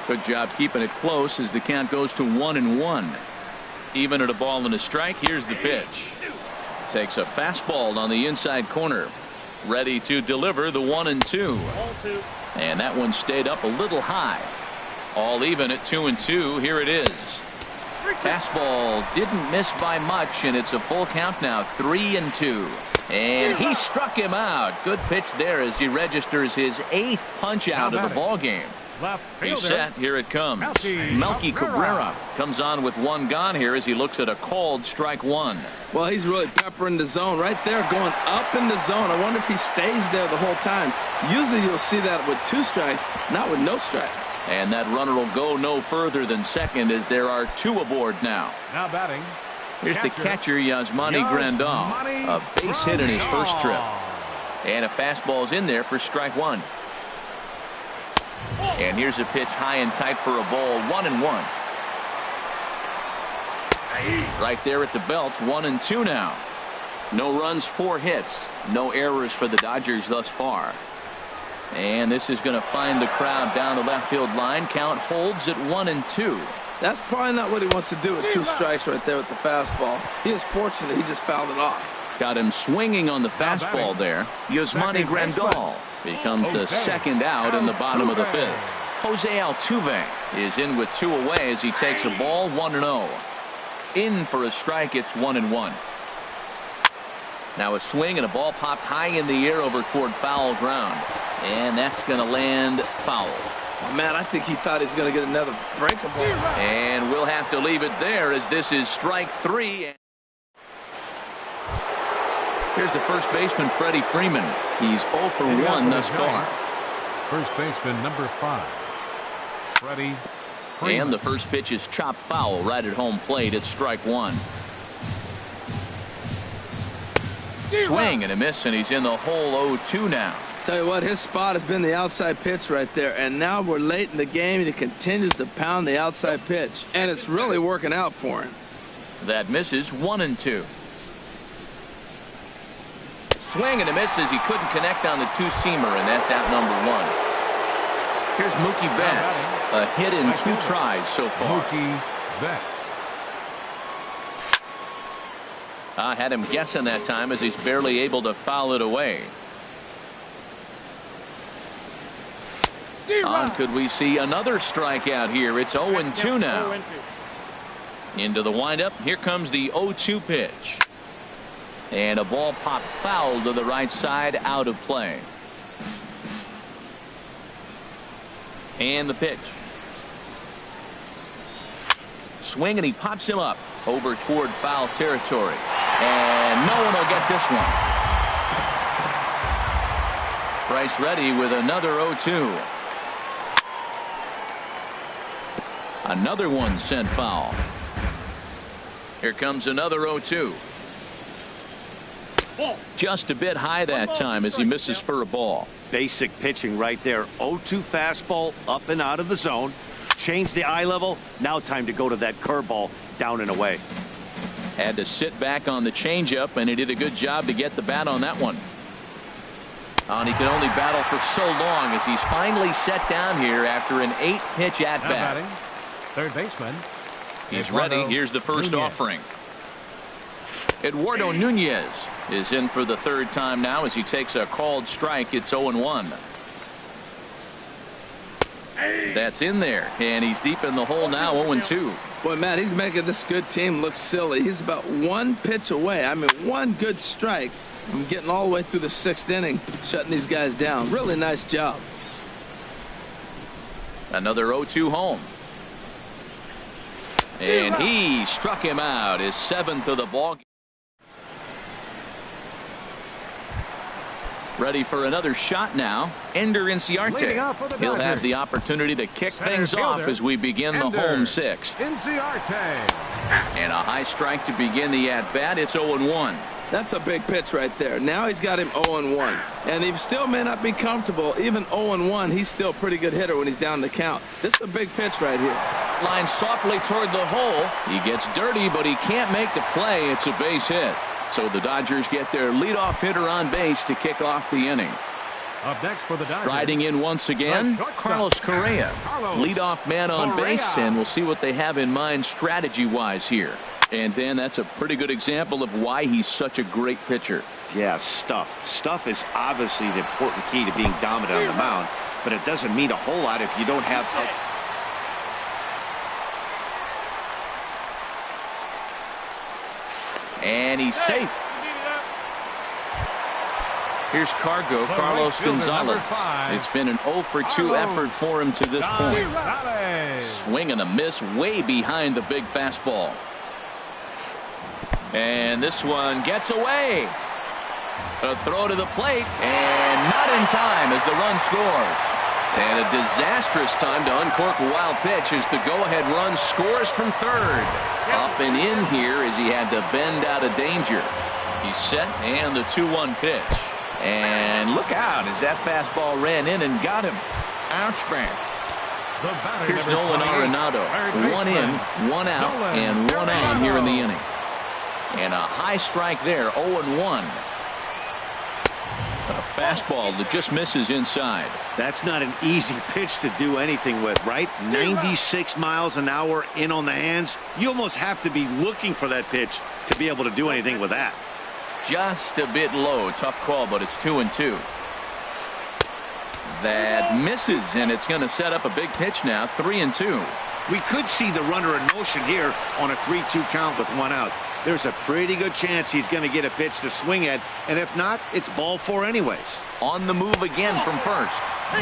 Good job keeping it close as the count goes to 1-1. Even at a ball and a strike. Here's the pitch. Takes a fastball on the inside corner. Ready to deliver the 1-2. And that one stayed up a little high. All even at 2-2. Here it is. Fastball didn't miss by much, and it's a full count now. 3-2. And he struck him out. Good pitch there as he registers his 8th punch out of the ball game. He's set. Here it comes. Melky Cabrera comes on with 1 gone here as he looks at a called strike 1. Well, he's really peppering the zone right there, going up in the zone. I wonder if he stays there the whole time. Usually you'll see that with 2 strikes, not with no strikes. And that runner will go no further than second as there are 2 aboard now. Now batting. Here's the catcher, Yasmani Grandal. A base hit in his first trip. And a fastball's in there for strike 1. And here's a pitch high and tight for a ball. 1-1. Right there at the belt. 1-2 now. No runs, 4 hits. No errors for the Dodgers thus far. And this is going to find the crowd down the left field line. Count holds at 1-2. That's probably not what he wants to do with 2 strikes right there with the fastball. He is fortunate he just fouled it off. Got him swinging on the fastball there. Yasmani Grandal becomes the second out in the bottom of the 5th. Jose Altuve is in with 2 away as he takes a ball. 1-0. In for a strike. It's 1-1. Now a swing and a ball popped high in the air over toward foul ground. And that's going to land foul. Oh, man, I think he thought he was going to get another breakable. And we'll have to leave it there as this is strike 3. Here's the first baseman, Freddie Freeman. He's 0 for 1 thus far. First baseman, number 5, Freddie Freeman. And the first pitch is chopped foul right at home plate. It's strike 1. Swing and a miss, and he's in the hole. 0-2 now. Tell you what, his spot has been the outside pitch right there, and now we're late in the game and he continues to pound the outside pitch, and it's really working out for him. That misses. 1-2. Swing and a miss as he couldn't connect on the 2-seamer, and that's out number 1. Here's Mookie Betts. A hit in 2 tries so far. Mookie Betts. I had him guessing that time as he's barely able to foul it away. On could we see another strikeout here? It's 0-2 now. Into the windup. Here comes the 0-2 pitch. And a ball popped foul to the right side, out of play. And the pitch. Swing, and he pops him up over toward foul territory. And no one will get this one. Price ready with another 0-2. Another one sent foul. Here comes another 0-2. Just a bit high that time as he misses for a ball. Basic pitching right there. 0-2 fastball up and out of the zone. Change the eye level. Now time to go to that curveball down and away. Had to sit back on the changeup, and he did a good job to get the bat on that one. And he can only battle for so long as he's finally set down here after an 8-pitch at-bat. Third baseman. He's ready. Here's the first offering. Eduardo Nunez is in for the third time now as he takes a called strike. It's 0-1. That's in there, and he's deep in the hole now, 0-2. Boy, Matt, he's making this good team look silly. He's about one pitch away. I mean, one good strike from getting all the way through the 6th inning, shutting these guys down. Really nice job. Another 0-2 home. And he struck him out, his 7th of the ball game. Ready for another shot now. Ender Inciarte. He'll have the opportunity to kick things off as we begin the home 6th. And a high strike to begin the at-bat. It's 0-1. That's a big pitch right there. Now he's got him 0-1. And he still may not be comfortable. Even 0-1, he's still a pretty good hitter when he's down the count. This is a big pitch right here. Line softly toward the hole. He gets dirty, but he can't make the play. It's a base hit. So the Dodgers get their leadoff hitter on base to kick off the inning. Up next for the Dodgers. Striding in once again, Carlos Correa. Leadoff man on base, and we'll see what they have in mind strategy-wise here. And then that's a pretty good example of why he's such a great pitcher. Yeah, stuff. Stuff is obviously the important key to being dominant on the mound, but it doesn't mean a whole lot if you don't have... And he's safe. Here's Carlos Gonzalez. It's been an 0 for 2 effort for him to this point. Swing and a miss way behind the big fastball. And this one gets away. A throw to the plate, and not in time as the run scores. And a disastrous time to uncork a wild pitch as the go-ahead run scores from third. Up and in here as he had to bend out of danger. He's set, and the 2-1 pitch. And look out as that fastball ran in and got him. Ouch, man. Here's Nolan Arenado. 1 in, 1 out, and 1 on here in the inning. And a high strike there, 0-1. A fastball that just misses inside. That's not an easy pitch to do anything with, right? 96 miles an hour in on the hands. You almost have to be looking for that pitch to be able to do anything with that. Just a bit low. Tough call, but it's 2-2. That misses, and it's going to set up a big pitch now, 3-2. We could see the runner in motion here on a 3-2 count with 1 out. There's a pretty good chance he's going to get a pitch to swing at, and if not, it's ball 4 anyways. On the move again from first,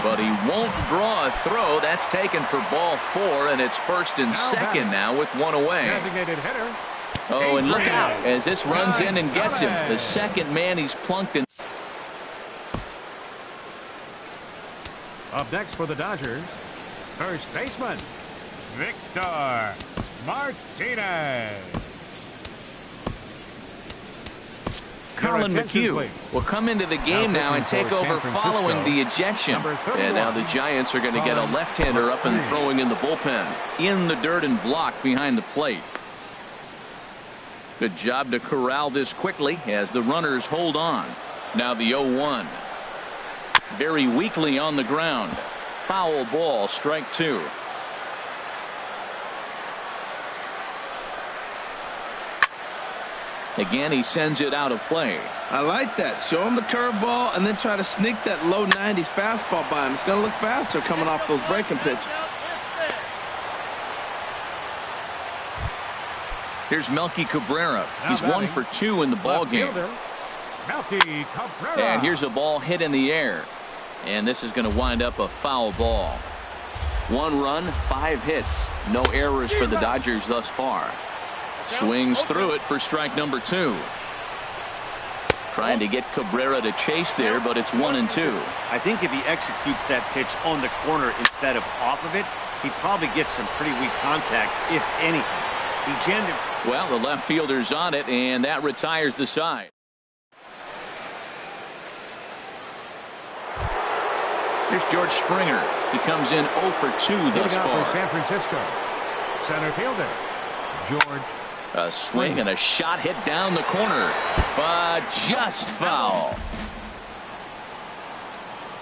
but he won't draw a throw. That's taken for ball 4, and it's first and second now with 1 away. Oh, and look out as this runs in and gets him. The second man he's plunked in. Up next for the Dodgers, first baseman, Victor Martinez. Colin McHugh will come into the game now and take over following the ejection. And now the Giants are going to get a left-hander up and throwing in the bullpen. In the dirt and blocked behind the plate. Good job to corral this quickly as the runners hold on. Now the 0-1. Very weakly on the ground. Foul ball, strike 2. Again, he sends it out of play. I like that. Show him the curveball and then try to sneak that low 90s fastball by him. It's going to look faster coming off those breaking pitches. Here's Melky Cabrera. He's 1 for 2 in the ball game. And here's a ball hit in the air. And this is going to wind up a foul ball. 1 run, 5 hits. No errors for the Dodgers thus far. Swings through it for strike number 2. Trying to get Cabrera to chase there, but it's 1-2. I think if he executes that pitch on the corner instead of off of it, he probably gets some pretty weak contact, if anything. He jammed him. Well, the left fielder's on it, and that retires the side. Here's George Springer. He comes in 0 for 2 thus far. For San Francisco, center fielder George. A swing and a shot hit down the corner, but just foul.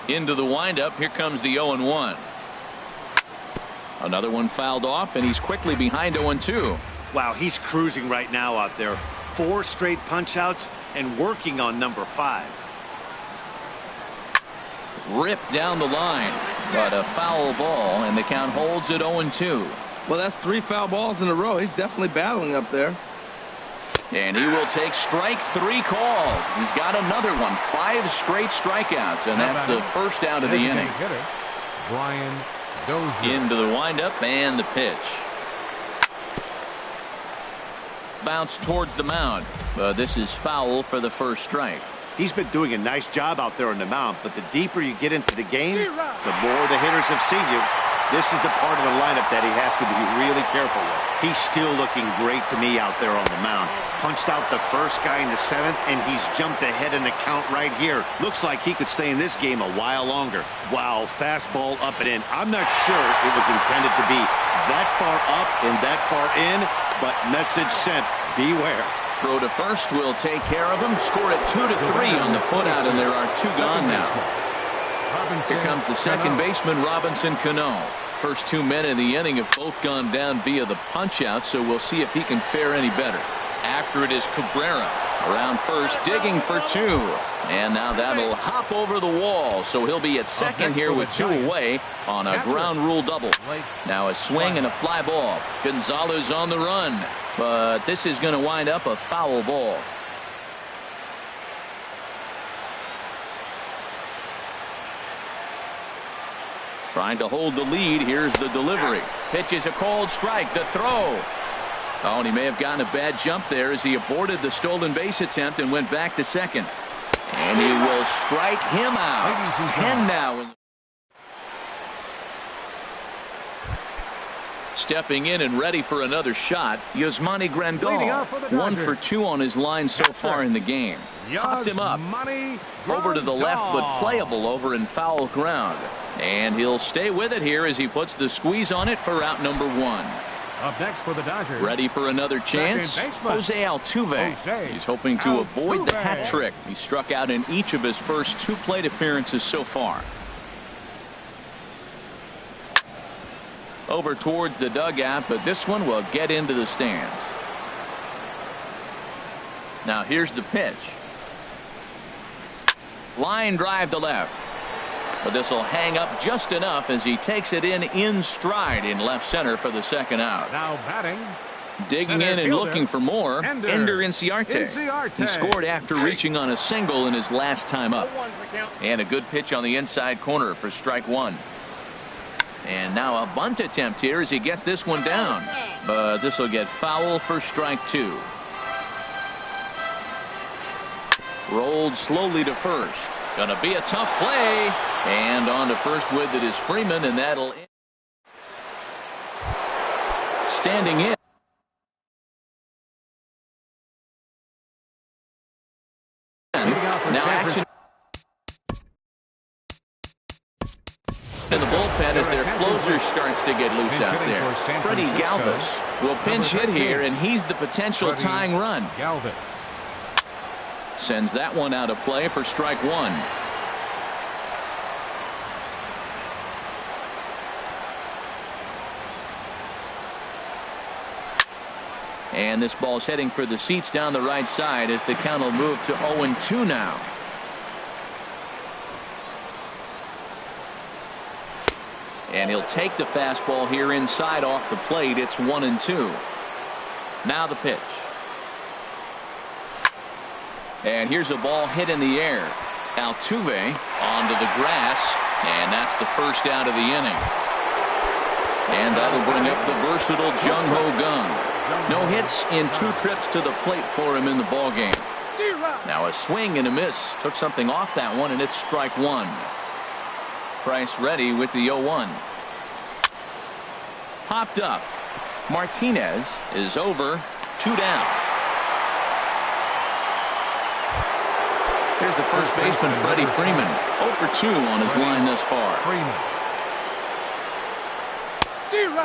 Into the windup. Here comes the 0-1. Another one fouled off, and he's quickly behind 0-2. Wow, he's cruising right now out there. 4 straight punch-outs and working on number 5. Ripped down the line, but a foul ball, and the count holds at 0-2. Well, that's 3 foul balls in a row. He's definitely battling up there. And he will take strike 3 called. He's got another one. 5 straight strikeouts, and that's the first out of the inning. Brian Dozier. Into the windup and the pitch. Bounce towards the mound, but this is foul for the first strike. He's been doing a nice job out there on the mound, but the deeper you get into the game, the more the hitters have seen you. This is the part of the lineup that he has to be really careful with. He's still looking great to me out there on the mound. Punched out the first guy in the 7th, and he's jumped ahead in the count right here. Looks like he could stay in this game a while longer. Wow, fastball up and in. I'm not sure it was intended to be that far up and that far in, but message sent, beware. Throw to first will take care of him. Score it 2-3 on the putout, and there are 2 gone now. Here comes the second baseman, Robinson Cano. First 2 men in the inning have both gone down via the punch-out, so we'll see if he can fare any better. After it is Cabrera around first, digging for 2. And now that'll hop over the wall, so he'll be at second here with 2 away on a ground rule double. Now a swing and a fly ball. Gonzalez on the run, but this is going to wind up a foul ball. Trying to hold the lead. Here's the delivery. Pitch is a called strike. The throw. Oh, and he may have gotten a bad jump there as he aborted the stolen base attempt and went back to second. And he will strike him out. 10 now. Stepping in and ready for another shot, Yasmani Grandal. 1 for 2 on his line so far in the game. Popped him up. Over to the left, but playable over in foul ground. And he'll stay with it here as he puts the squeeze on it for out number 1. Up next for the Dodgers. Ready for another chance? Jose Altuve. He's hoping to avoid the hat trick. He struck out in each of his first 2 plate appearances so far. Over towards the dugout, but this one will get into the stands. Now here's the pitch. Line drive to left. But this will hang up just enough as he takes it in stride in left center for the second out. Now batting. Digging in and looking for more. Ender Inciarte. He scored after reaching on a single in his last time up. And a good pitch on the inside corner for strike 1. And now a bunt attempt here as he gets this one down. But this will get foul for strike 2. Rolled slowly to first. Gonna be a tough play. And on to first with it is Freeman, and that'll end. Standing in. Now action in the bullpen as their closer starts to get loose out there. Freddie Galvis will pinch hit here, and he's the potential tying run. Sends that one out of play for strike 1. And this ball's heading for the seats down the right side as the count will move to 0-2 now. And he'll take the fastball here inside off the plate. It's 1-2. Now the pitch. And here's a ball hit in the air. Altuve onto the grass, and that's the first out of the inning. And that'll bring up the versatile Jung-Ho Kang. No hits in 2 trips to the plate for him in the ballgame. Now a swing and a miss. Took something off that one, and it's strike 1. Price ready with the 0-1. Popped up. Martinez is over. 2 down. Here's the first baseman, Freddie Freeman. 0 for 2 on his line thus far.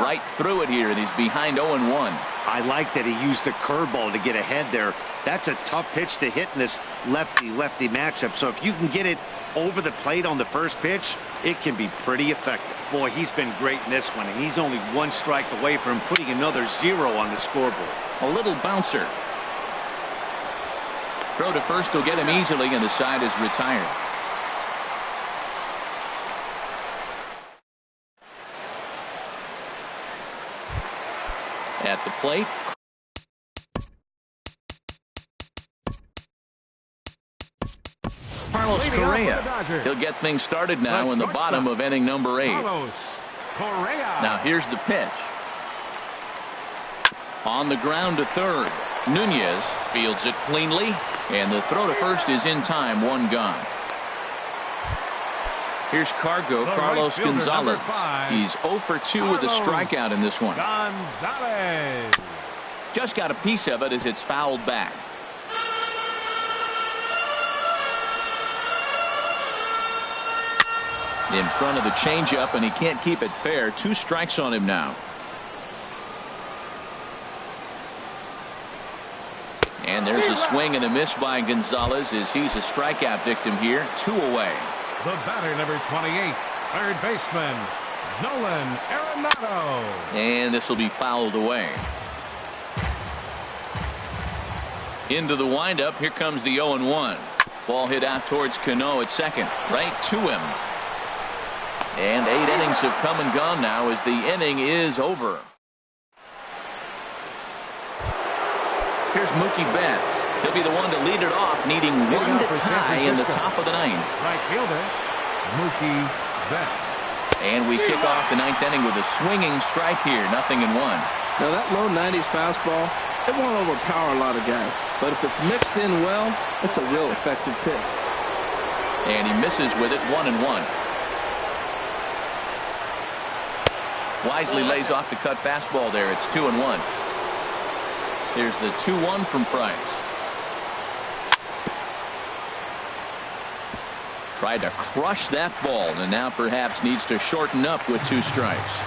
Right through it here, and he's behind 0-1. I like that he used the curveball to get ahead there. That's a tough pitch to hit in this lefty-lefty matchup. So if you can get it over the plate on the first pitch, it can be pretty effective. Boy, he's been great in this one, and he's only 1 strike away from putting another 0 on the scoreboard. A little bouncer. Throw to first will get him easily, and the side is retired. At the plate, Carlos Correa. He'll get things started now in the bottom of inning number 8. Now here's the pitch. On the ground to third. Nunez fields it cleanly, and the throw to first is in time. 1 gone. Here's Carlos Gonzalez. He's 0 for 2 with a strikeout in this one. Gonzalez. Just got a piece of it as it's fouled back. In front of the changeup, and he can't keep it fair. 2 strikes on him now. And there's a swing and a miss by Gonzalez as he's a strikeout victim here. 2 away. The batter, number 28, third baseman, Nolan Arenado. And this will be fouled away. Into the windup. Here comes the 0-1. Ball hit out towards Cano at second. Right to him. And 8 innings have come and gone now as the inning is over. Here's Mookie Betts. He'll be the one to lead it off, needing 1 to tie in the top of the 9th. Right fielder, Mookie Betts. And we kick off the 9th inning with a swinging strike here. 0-1. Now that low 90s fastball, it won't overpower a lot of guys. But if it's mixed in well, it's a real effective pitch. And he misses with it. 1-1. Wisely lays off the cut fastball there. It's 2-1. Here's the 2-1 from Price. Tried to crush that ball, and now perhaps needs to shorten up with 2 strikes.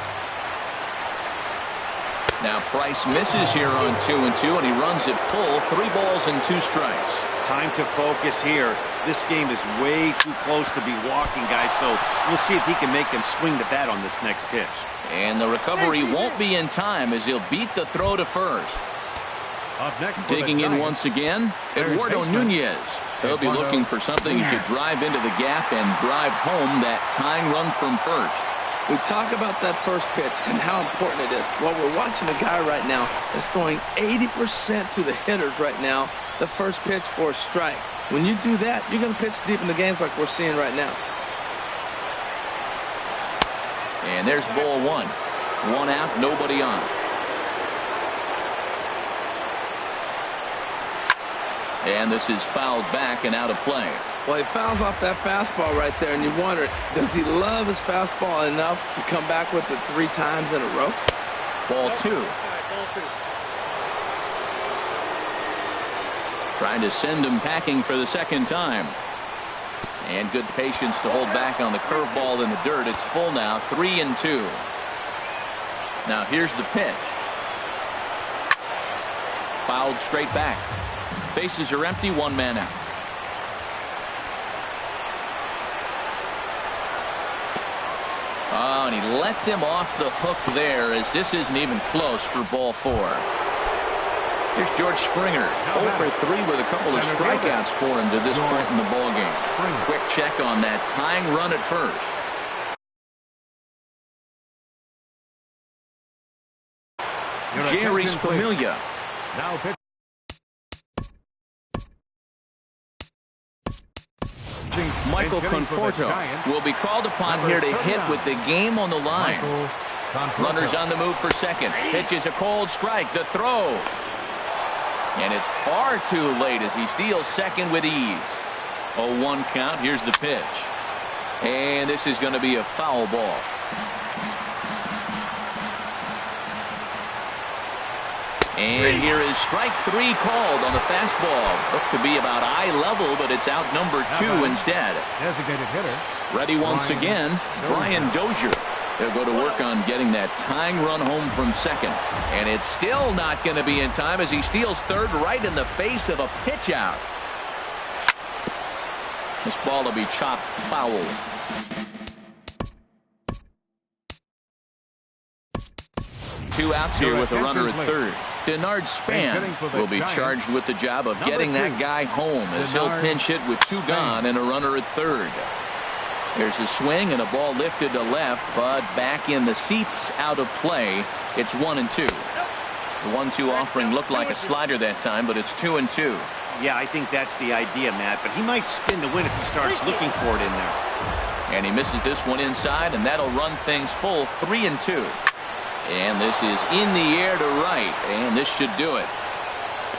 Now Price misses here on 2-2, and he runs it full. 3 balls and 2 strikes. Time to focus here. This game is way too close to be walking, guys, so we'll see if he can make them swing the bat on this next pitch. And the recovery won't be in time as he'll beat the throw to first. Digging in once again, Eduardo Nunez. He'll be looking for something he could drive into the gap and drive home that tying run from first. We talk about that first pitch and how important it is. Well, we're watching a guy right now that's throwing 80% to the hitters right now, the first pitch for a strike. When you do that, you're going to pitch deep in the games like we're seeing right now. And there's ball 1. 1 out, nobody on. And this is fouled back and out of play. Well, he fouls off that fastball right there, and you wonder, does he love his fastball enough to come back with it 3 times in a row? Ball 2. Trying to send him packing for the 2nd time. And good patience to hold back on the curveball in the dirt. It's full now, 3-2. Now here's the pitch. Fouled straight back. Bases are empty, 1 man out. Oh, and he lets him off the hook there as this isn't even close for ball 4. Here's George Springer, 0 for 3 with a couple of strikeouts for him to this point in the ballgame. Quick check on that tying run at first. Jerry Scamelia. Now pitch. Michael Conforto will be called upon here to hit with the game on the line. Runners on the move for second. Pitch is a cold strike. The throw. And it's far too late as he steals second with ease. 0-1 count. Here's the pitch. And this is going to be a foul ball. And here is strike 3 called on the fastball. Looked to be about eye level, but it's out number 2 instead. Designated hitter. Ready once again, Brian Dozier. They'll go to work on getting that tying run home from second. And it's still not going to be in time as he steals third right in the face of a pitch out. This ball will be chopped foul. 2 outs here with a runner at third. Denard Span will be charged with the job of getting that guy home as he'll pinch hit with 2 gone and a runner at third. There's a swing and a ball lifted to left, but back in the seats, out of play. It's 1-2. The 1-2 offering looked like a slider that time, but it's 2-2. Yeah, I think that's the idea, Matt, but he might spin the win if he starts looking for it in there. And he misses this one inside, and that'll run things full 3-2. And this is in the air to right, and this should do it.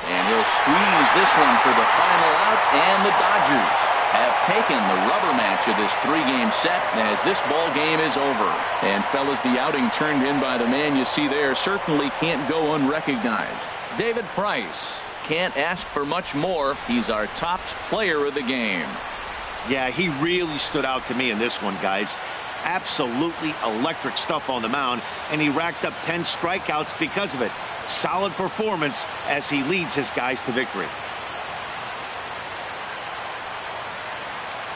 And he'll squeeze this one for the final out, and the Dodgers have taken the rubber match of this 3-game set as this ball game is over. And fellas, the outing turned in by the man you see there certainly can't go unrecognized. David Price can't ask for much more. He's our top player of the game. Yeah, he really stood out to me in this one, guys. Absolutely electric stuff on the mound, and he racked up 10 strikeouts because of it. Solid performance as he leads his guys to victory.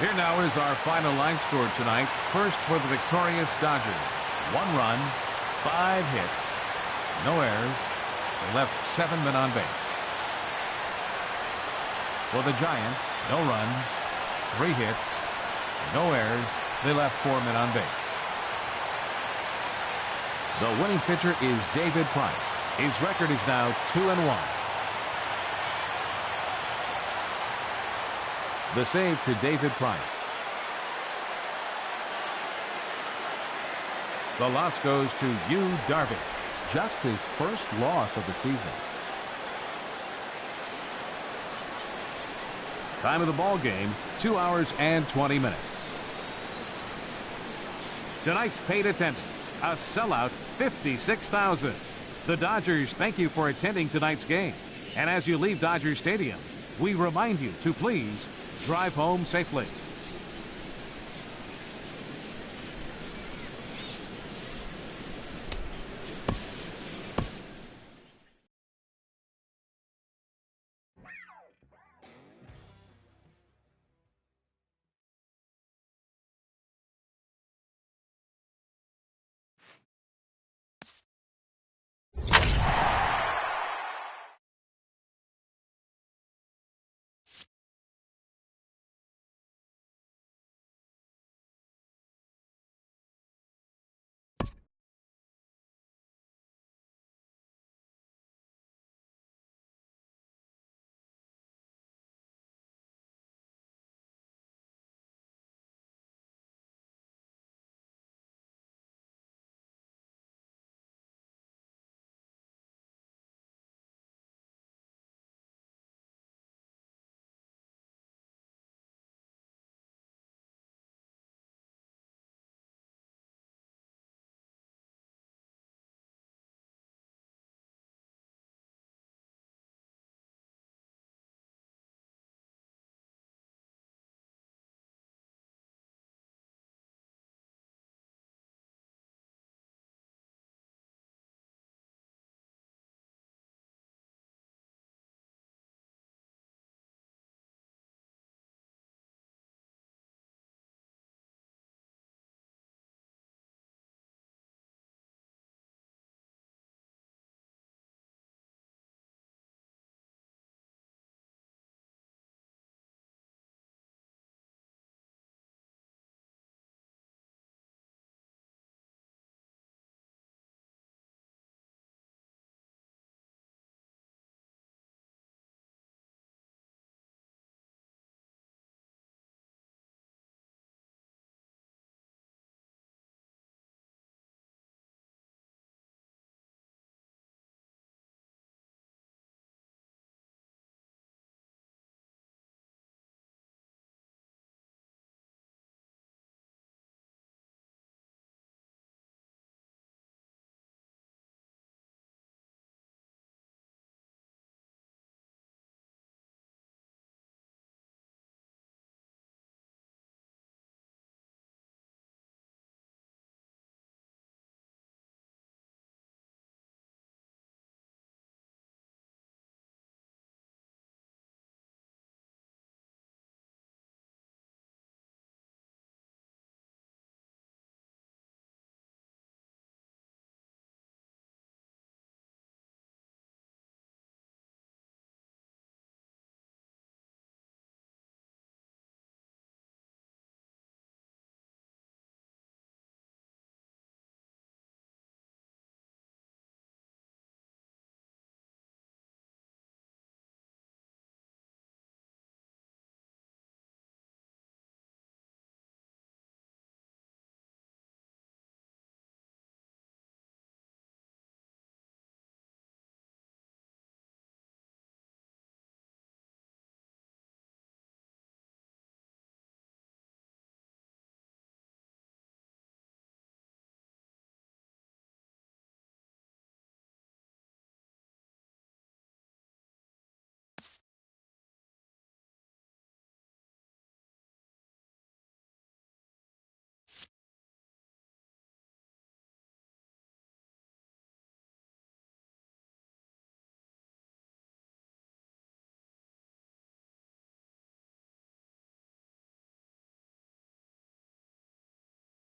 Here now is our final line score tonight. First for the victorious Dodgers. 1 run, 5 hits, no errors. They left 7 men on base. For the Giants, no runs, 3 hits, no errors. They left 4 men on base. The winning pitcher is David Price. His record is now 2-1. The save to David Price. The loss goes to Yu Darvish. Just his first loss of the season. Time of the ball game, 2 hours and 20 minutes. Tonight's paid attendance, a sellout 56,000. The Dodgers thank you for attending tonight's game. And as you leave Dodger Stadium, we remind you to please drive home safely.